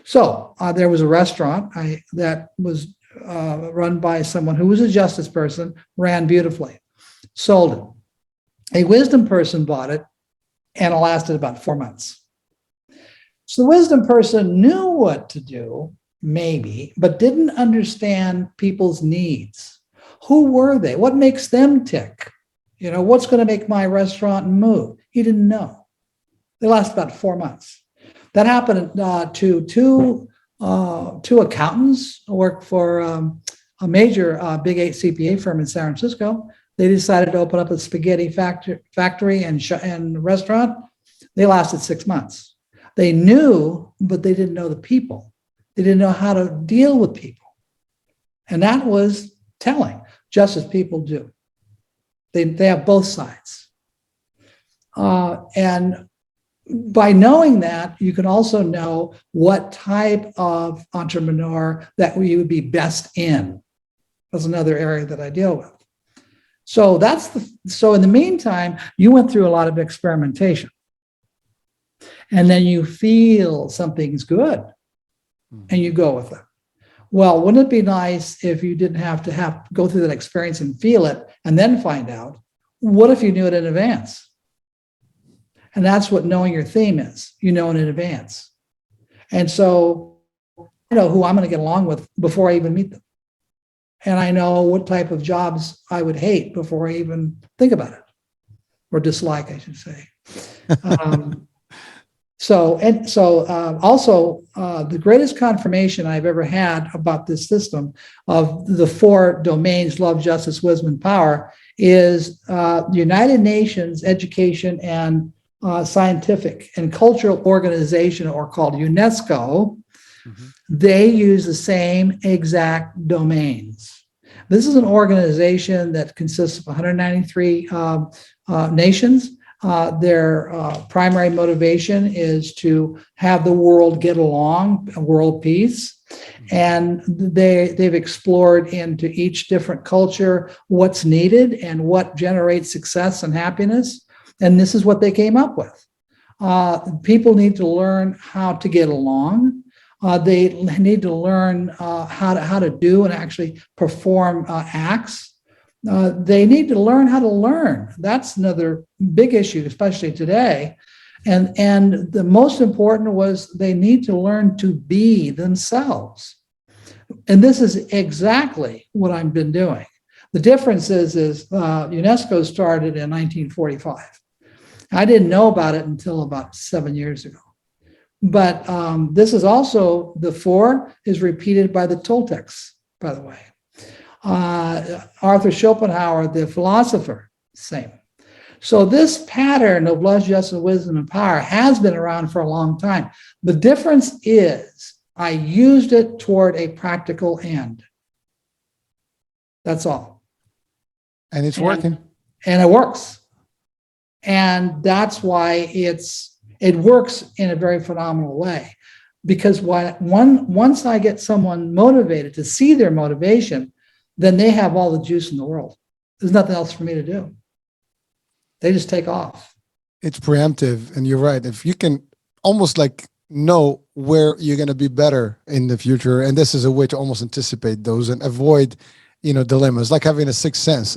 So there was a restaurant that was run by someone who was a justice person, ran beautifully, sold it. A wisdom person bought it, and it lasted about 4 months. So the wisdom person knew what to do, maybe, but didn't understand people's needs. Who were they? What makes them tick? What's going to make my restaurant move? He didn't know. They lasted about 4 months. That happened to two accountants who worked for a major Big 8 CPA firm in San Francisco. They decided to open up a spaghetti factory and restaurant. They lasted 6 months. They knew, but they didn't know the people. They didn't know how to deal with people. And that was telling, just as people do. They have both sides. And by knowing that, you can also know what type of entrepreneur that you would be best in. That's another area that I deal with. So in the meantime, you went through a lot of experimentation. And then you feel something's good and you go with it. Well, wouldn't it be nice if you didn't have to go through that experience and feel it and then find out? What if you knew it in advance? And that's what knowing your theme is. You know it in advance. And so I know who I'm going to get along with before I even meet them. And I know what type of jobs I would hate before I even think about it, or dislike, I should say. Also, the greatest confirmation I've ever had about this system of the 4 domains, love, justice, wisdom, and power, is the United Nations Education and Scientific and Cultural Organization, or called UNESCO. Mm-hmm. They use the same exact domains. This is an organization that consists of 193 nations. Their primary motivation is to have the world get along, world peace. And they've explored into each different culture what's needed and what generates success and happiness. And this is what they came up with. People need to learn how to get along. They need to learn how to do and actually perform acts. They need to learn how to learn. That's another big issue, especially today. And the most important was they need to learn to be themselves. And this is exactly what I've been doing. The difference is UNESCO started in 1945. I didn't know about it until about 7 years ago. But this is also, the 4 is repeated by the Toltecs, by the way. Arthur Schopenhauer, the philosopher, same. So this pattern of love, justice, wisdom, and power has been around for a long time. The difference is I used it toward a practical end. That's all. And it's working. And it works. And that's why it works in a very phenomenal way. Because once I get someone motivated to see their motivation, then they have all the juice in the world. There's nothing else for me to do. They just take off. It's preemptive, and you're right. If you can almost like know where you're going to be better in the future, and this is a way to almost anticipate those and avoid, dilemmas, like having a sixth sense.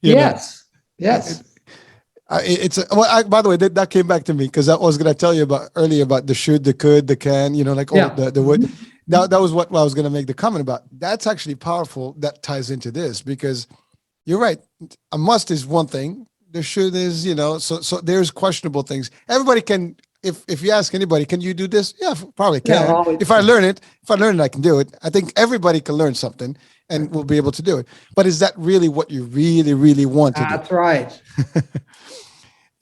Yes. By the way, that came back to me because I was going to tell you earlier about the should, the could, the can, the would. That was what I was going to make the comment about. That's actually powerful. That ties into this because you're right. A must is one thing. The should is, so there's questionable things. Everybody can if you ask anybody, can you do this? Yeah, probably Yeah, can. always. If I learn it, I can do it. I think everybody can learn something and will be able to do it. But is that really what you really, really want to do? That's right.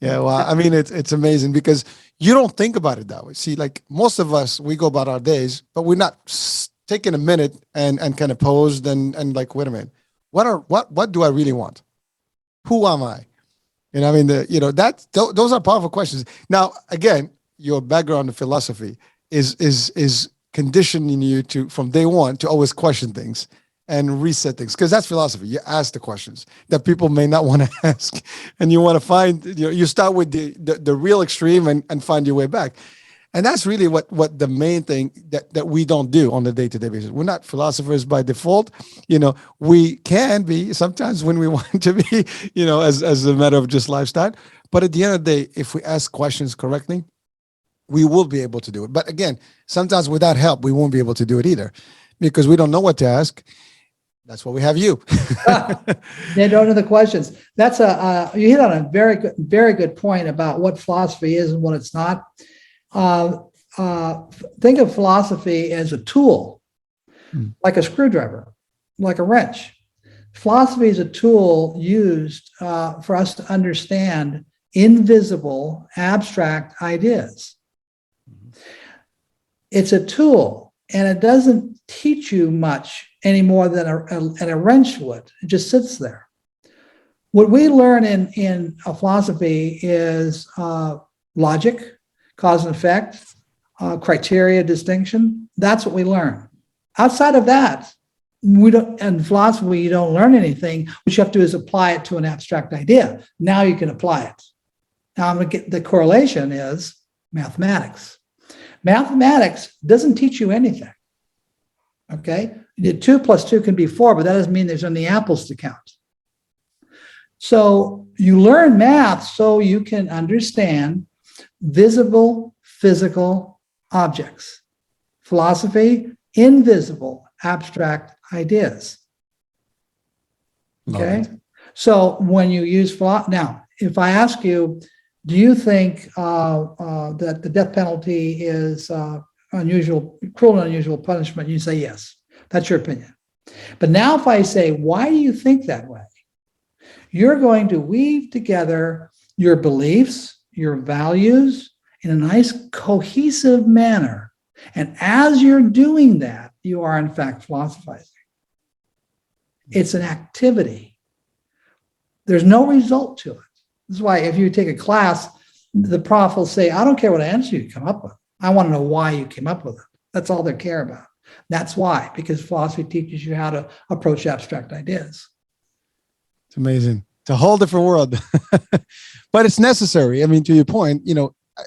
Yeah, well, I mean, it's amazing because you don't think about it that way. See, like most of us, we go about our days, but we're not taking a minute and kind of posed and like, wait a minute, what do I really want? Who am I? And I mean, those are powerful questions. Now, again, your background in philosophy is conditioning you to from day one to always question things and reset things because that's philosophy. You ask the questions that people may not want to ask, and you want to find. You start with the real extreme and find your way back. And that's really what the main thing that we don't do on a day-to-day basis. We're not philosophers by default. We can be sometimes when we want to be, as a matter of just lifestyle. But at the end of the day, if we ask questions correctly, we will be able to do it. But again, sometimes without help, we won't be able to do it either because we don't know what to ask. That's why we have you. They don't know the questions. That's you hit on a very good point about what philosophy is and what it's not. Think of philosophy as a tool, like a screwdriver, like a wrench. Philosophy is a tool used for us to understand invisible, abstract ideas. It's a tool, and it doesn't teach you much any more than a wrench would. It just sits there. What we learn in philosophy is logic, cause and effect, criteria, distinction. That's what we learn. Outside of that, we don't. In philosophy, you don't learn anything. What you have to do is apply it to an abstract idea. Now you can apply it. Now I'm going to get the correlation is mathematics. Mathematics doesn't teach you anything. Okay, 2 + 2 can be 4, but that doesn't mean there's any apples to count. So you learn math so you can understand visible physical objects. Philosophy, invisible, abstract ideas. Okay. So when you use now, if I ask you, do you think that the death penalty is unusual, cruel and unusual punishment? You say yes. That's your opinion. But now if I say, why do you think that way? You're going to weave together your beliefs, your values, in a nice cohesive manner. And as you're doing that, you are in fact philosophizing. It's an activity. There's no result to it. This is why if you take a class, the prof will say, I don't care what answer you come up with. I want to know why you came up with it. That's all they care about. That's why, because philosophy teaches you how to approach abstract ideas. It's amazing. It's a whole different world, but it's necessary. I mean, to your point,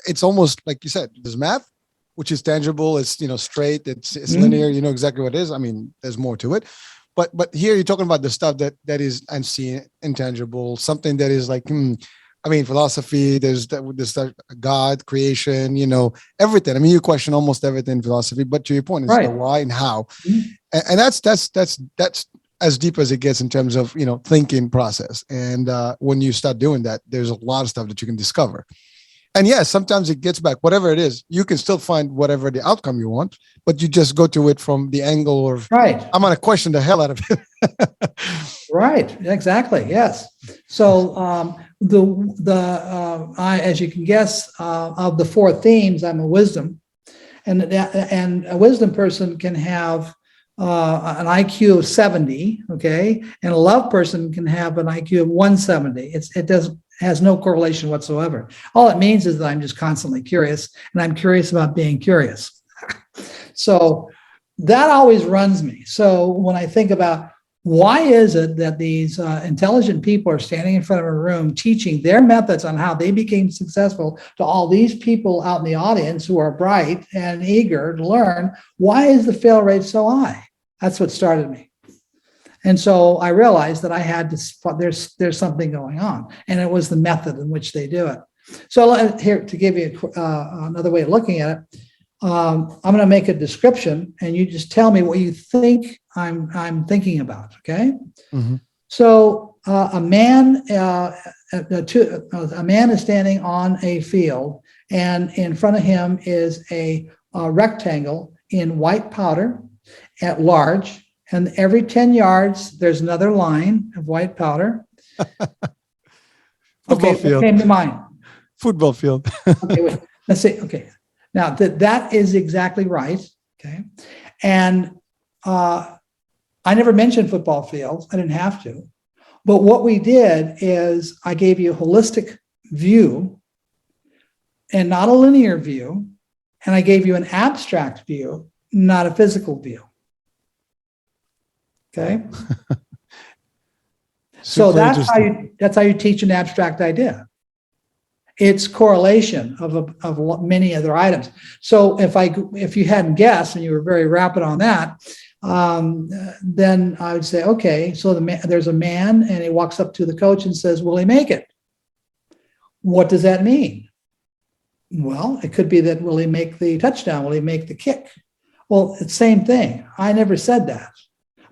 it's almost like you said, there's math, which is tangible. It's, straight. It's linear. You know exactly what it is. I mean, there's more to it, but here you're talking about the stuff that is unseen, intangible, something that is like, philosophy, there's God, creation, everything. I mean, you question almost everything in philosophy, but to your point, it's the why and how. And that's as deep as it gets in terms of, thinking process. And when you start doing that, there's a lot of stuff that you can discover. And yes, sometimes it gets back, whatever it is, you can still find whatever the outcome you want, but you just go to it from the angle of, I'm going to question the hell out of it. Right. Exactly. Yes. So I, as you can guess, of the 4 themes, I'm a wisdom, and a wisdom person can have an IQ of 70, okay, and a love person can have an IQ of 170. It has no correlation whatsoever. All it means is that I'm just constantly curious, and I'm curious about being curious. So that always runs me. So when I think about why is it that these intelligent people are standing in front of a room teaching their methods on how they became successful to all these people out in the audience who are bright and eager to learn, why is the fail rate so high? That's what started me. And so I realized that I had to, there's something going on, and it was the method in which they do it. So here, to give you another way of looking at it, I'm going to make a description, and you just tell me what you think I'm thinking about. Okay. Mm-hmm. So a man a man is standing on a field, and in front of him is a rectangle in white powder at large, and every 10 yards there's another line of white powder. Football Okay, field. what came to mind? Football field. Okay, wait. Let's see. Okay, now that is exactly right. Okay, and I never mentioned football fields. I didn't have to. But what we did is I gave you a holistic view and not a linear view. And I gave you an abstract view, not a physical view. Okay. So that's how you teach an abstract idea. It's correlation of many other items. So if you hadn't guessed and you were very rapid on that, then I would say, okay, so there's a man and he walks up to the coach and says, will he make it? What does that mean? Well, it could be that will he make the touchdown? Will he make the kick? Well, it's the same thing. I never said that,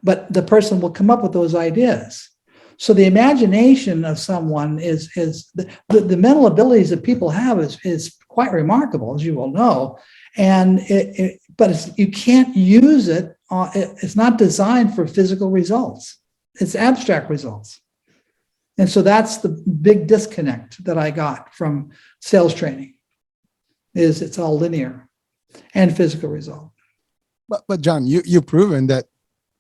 but the person will come up with those ideas. So the imagination of someone is the mental abilities that people have is quite remarkable, as you will know. And you can't use it. It's not designed for physical results. It's abstract results. And so that's the big disconnect that I got from sales training, is it's all linear and physical result. But John, you've proven that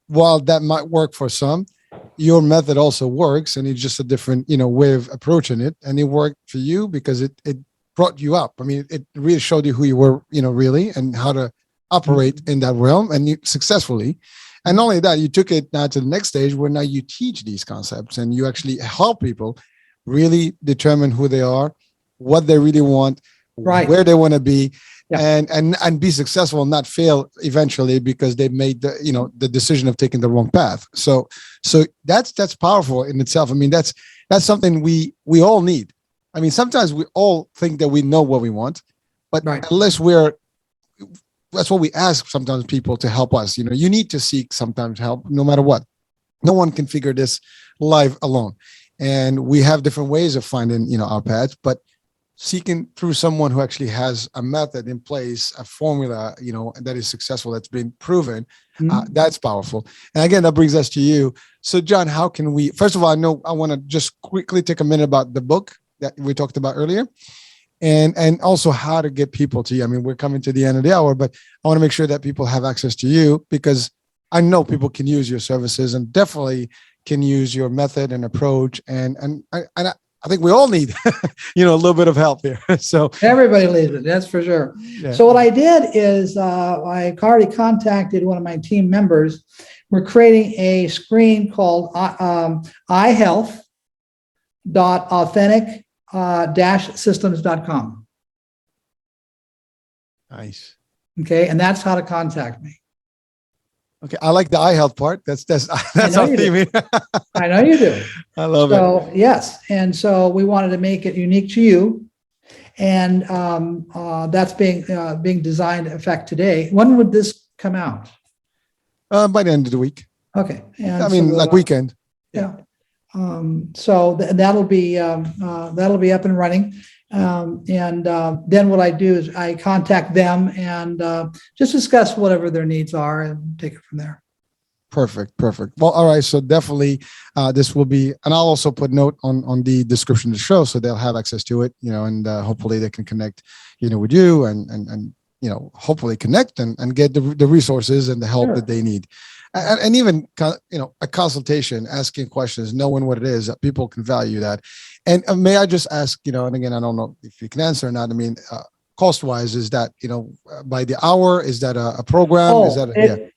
while that might work for some, your method also works, and it's just a different, way of approaching it. And it worked for you because it brought you up. I mean, it really showed you who you were, really, and how to operate in that realm, and you successfully. And not only that, you took it now to the next stage where now you teach these concepts and you actually help people really determine who they are, what they really want, right, where they want to be, yeah, and be successful and not fail eventually because they made the decision of taking the wrong path. So that's powerful in itself. I mean, that's something we all need. I mean, sometimes we all think that we know what we want, but right, unless that's what we ask sometimes people to help us. You need to seek sometimes help, no matter what. No one can figure this life alone. And we have different ways of finding, our paths, but seeking through someone who actually has a method in place, a formula, that is successful, that's been proven, that's powerful. And again, that brings us to you. So John, how can we, first of all, I want to just quickly take a minute about the book that we talked about earlier. And also how to get people to you. I mean, we're coming to the end of the hour, but I want to make sure that people have access to you, because I know people can use your services and definitely can use your method and approach. And I think we all need, a little bit of help here. So everybody needs it, that's for sure. Yeah. So what I did is I already contacted one of my team members. We're creating a screen called iHealth.authentic systems.com. Nice. Okay, and that's how to contact me. Okay, I like the iHealth part. That's our theme. I know you do. I love it. So yes, and so we wanted to make it unique to you, and that's being designed in effect today. When would this come out? By the end of the week. Okay. And like weekend. Yeah. So that'll be up and running. Then what I do is I contact them and just discuss whatever their needs are and take it from there. Perfect. Well, all right. So definitely this will be, and I'll also put note on the description of the show so they'll have access to it, and hopefully they can connect, with you and hopefully connect and get the resources and the help that they need. And even, a consultation, asking questions, knowing what it is, that people can value that. And may I just ask, and again, I don't know if you can answer or not. I mean, cost-wise, is that, by the hour? Is that a program? Is that it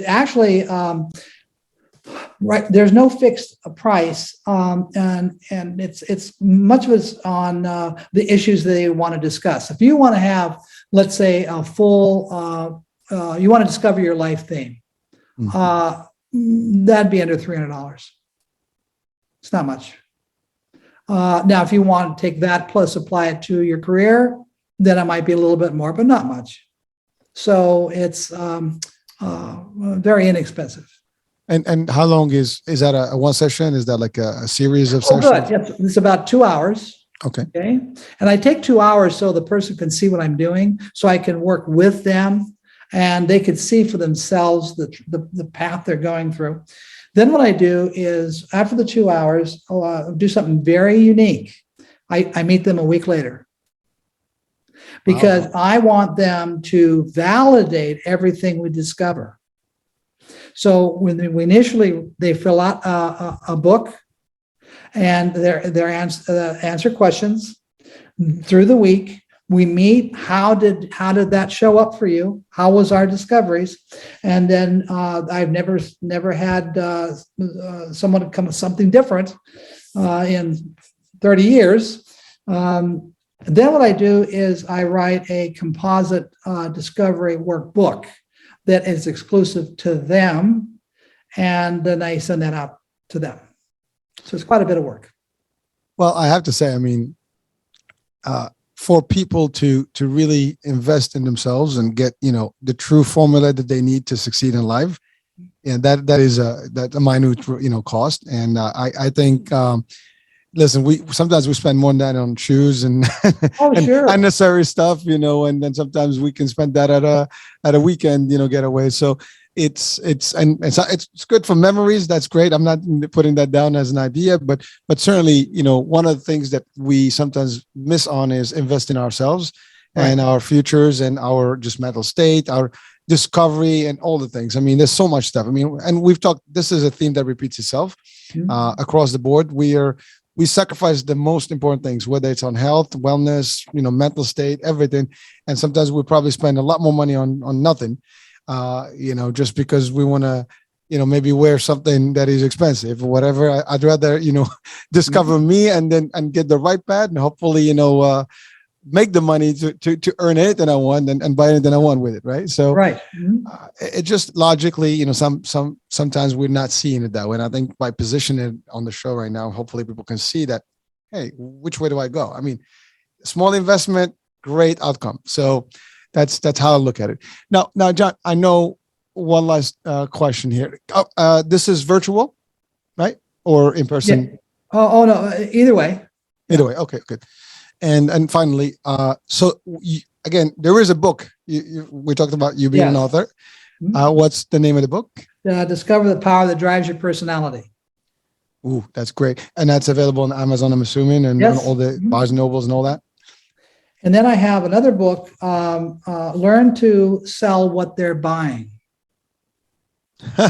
actually, right. There's no fixed price. And it's much of it's on the issues they want to discuss. If you want to have, let's say, a full, you want to discover your life theme. That'd be under $300. It's not much. Now, if you want to take that plus apply it to your career, then it might be a little bit more, but not much. So it's very inexpensive. And how long is that a one session? Is that like a series of Oh, good. sessions? Yes, it's about 2 hours. Okay. Okay. And I take 2 hours so the person can see what I'm doing, so I can work with them and they could see for themselves the path they're going through. Then what I do is after the 2 hours, do something very unique. I meet them a week later because Wow. I want them to validate everything we discover. So when we initially, they fill out a book and their answer questions through the week. We meet. How did that show up for you? How was our discoveries? And then I've never had someone come with something different in 30 years. Then what I do is I write a composite discovery workbook that is exclusive to them, and then I send that out to them. So it's quite a bit of work. Well, I have to say, I mean, for people to really invest in themselves and get, the true formula that they need to succeed in life, and that is a minute, cost. And I think, listen, we sometimes spend more than that on shoes and Oh, and sure. unnecessary stuff, and then sometimes we can spend that at a weekend, getaway. So it's good for memories. That's great. I'm not putting that down as an idea, but certainly, one of the things that we sometimes miss on is invest in ourselves and our futures and our just mental state, our discovery and all the things. I mean, there's so much stuff. I mean, and we've talked, this is a theme that repeats itself across the board. We sacrifice the most important things, whether it's on health, wellness, mental state, everything. And sometimes we probably spend a lot more money on nothing, just because we want to, maybe wear something that is expensive or whatever. I'd rather, discover me and get the right pad and hopefully, make the money to earn it than I want and buy it than I want with it. Right. So it just logically, sometimes we're not seeing it that way. And I think by positioning it on the show right now, hopefully people can see that, hey, which way do I go? I mean, small investment, great outcome. So that's how I look at it. Now, John, I know one last question here. This is virtual, right? Or in person? Yeah. Oh no, either way. Either way. Okay, good. And finally, again, there is a book. We talked about you being an author. What's the name of the book? Discover the Power That Drives Your Personality. Ooh, that's great. And that's available on Amazon, I'm assuming, and on all the Barnes and Nobles and all that. And then I have another book, Learn to Sell What They're Buying. I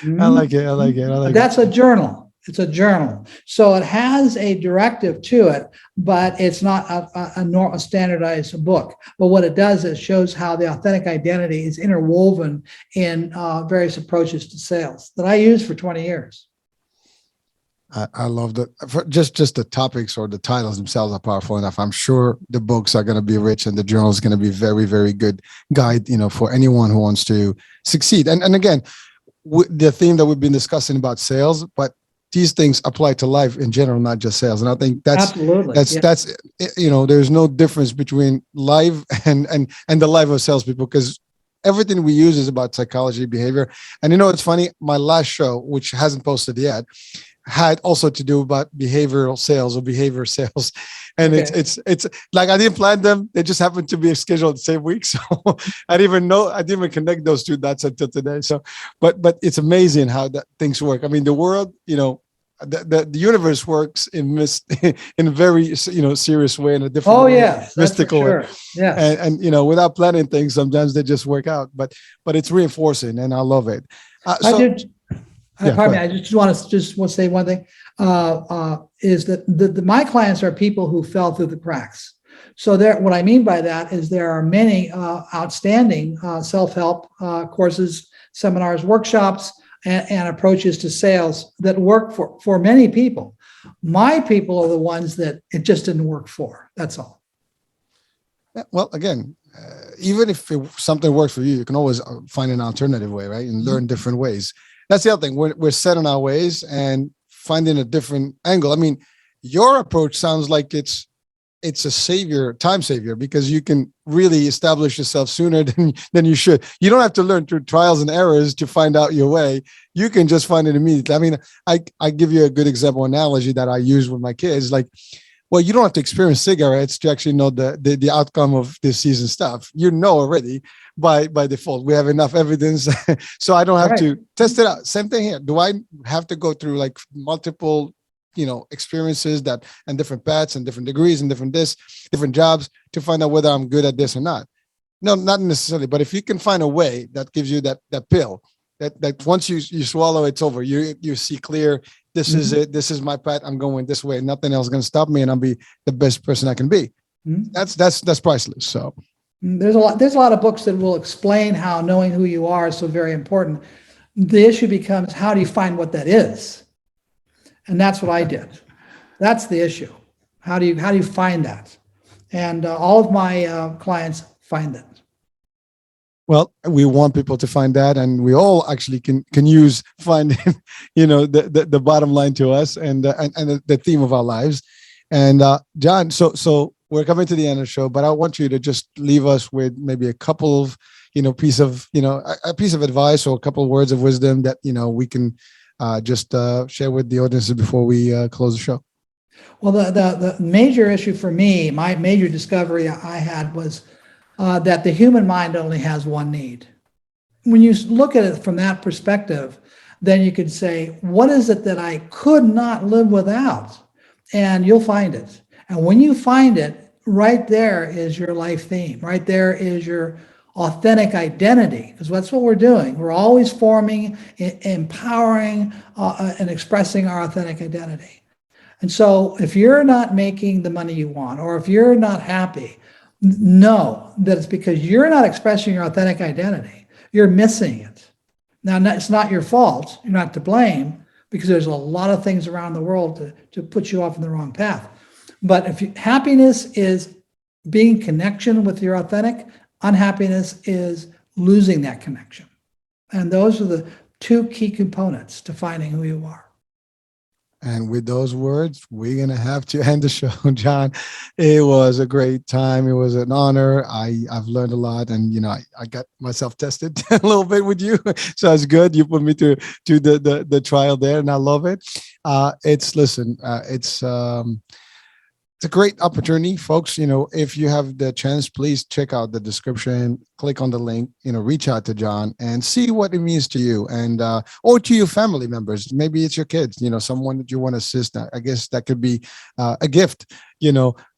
like it. That's a journal. It's a journal. So it has a directive to it, but it's not a standardized book. But what it does is shows how the authentic identity is interwoven in various approaches to sales that I use for 20 years. I love that. Just the topics or the titles themselves are powerful enough. I'm sure the books are going to be rich and the journal is going to be very, very good guide, for anyone who wants to succeed. And again, the theme that we've been discussing about sales, but these things apply to life in general, not just sales. And I think that's there's no difference between life and the life of salespeople, because everything we use is about psychology, behavior. And it's funny, my last show, which hasn't posted yet, had also to do about behavioral sales or behavior sales. And it's like, I didn't plan them. They just happened to be scheduled the same week. So I didn't even connect those two dots until today. So, but it's amazing how that things work. I mean, the world, the universe works in a very, serious way, in a different way, mystical way. Yeah. And without planning things, sometimes they just work out, but it's reinforcing and I love it. Pardon me. I just want to say one thing, is that my clients are people who fell through the cracks. So what I mean by that is there are many outstanding self-help courses, seminars, workshops, and approaches to sales that work for many people. My people are the ones that it just didn't work for. That's all. Well, again, even if something works for you, you can always find an alternative way, right? And learn different ways. That's the other thing. We're set in our ways and finding a different angle. I mean, your approach sounds like it's it's a time savior, because you can really establish yourself sooner than you should. You don't have to learn through trials and errors to find out your way. You can just find it immediately. I mean, I give you a good example analogy that I use with my kids. Like, well, you don't have to experience cigarettes to actually know the outcome of this season stuff. You know already by default. We have enough evidence, so I don't have to test it out. Same thing here. Do I have to go through like multiple, experiences and different paths and different degrees and different jobs to find out whether I'm good at this or not? No, not necessarily. But if you can find a way that gives you that pill, that once you swallow, it's over. You see clear. This is it. This is my path. I'm going this way. Nothing else is going to stop me, and I'll be the best person I can be. That's priceless. So there's a lot of books that will explain how knowing who you are is so very important. The issue becomes, how do you find what that is? And that's what I did. That's the issue. How do you find that? And all of my clients find that. Well, we want people to find that, and we all actually can use finding, the bottom line to us and the theme of our lives. And John, so we're coming to the end of the show, but I want you to just leave us with maybe a couple of, a piece of advice or a couple of words of wisdom that we can just share with the audiences before we close the show. Well, the major issue for me, my major discovery I had was that the human mind only has one need. When you look at it from that perspective, then you could say, what is it that I could not live without? And you'll find it. And when you find it, right there is your life theme. Right there is your authentic identity, because that's what we're doing. We're always forming, empowering, and expressing our authentic identity. And so if you're not making the money you want, or if you're not happy, know that it's because you're not expressing your authentic identity. You're missing it. Now, it's not your fault. You're not to blame, because there's a lot of things around the world to put you off in the wrong path. But happiness is being in connection with your authentic, unhappiness is losing that connection. And those are the two key components to finding who you are. And with those words, we're going to have to end the show, John. It was a great time. It was an honor. I've learned a lot, and, I got myself tested a little bit with you. So it's good. You put me to the trial there, and I love it. It's a great opportunity, folks. If you have the chance, please check out the description, click on the link, reach out to John and see what it means to you, and or to your family members. Maybe it's your kids, someone that you want to assist. I guess that could be a gift,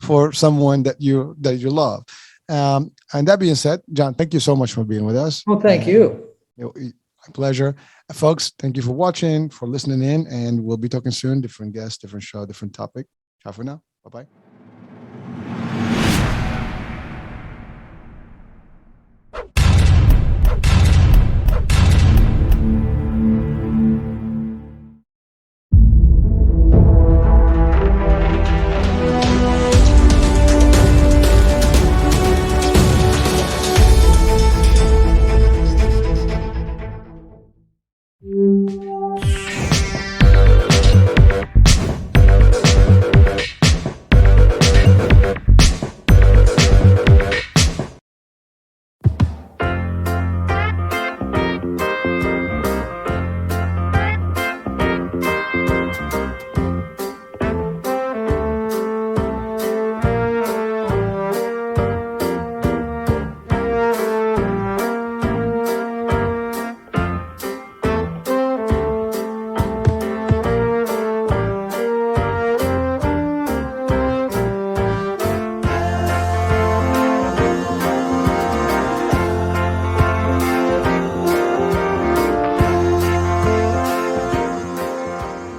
for someone that you love. And that being said, John, thank you so much for being with us. Well, thank you. My pleasure. Folks, thank you for watching, for listening in, and we'll be talking soon. Different guests, different show, different topic. Ciao for now. Bye-bye.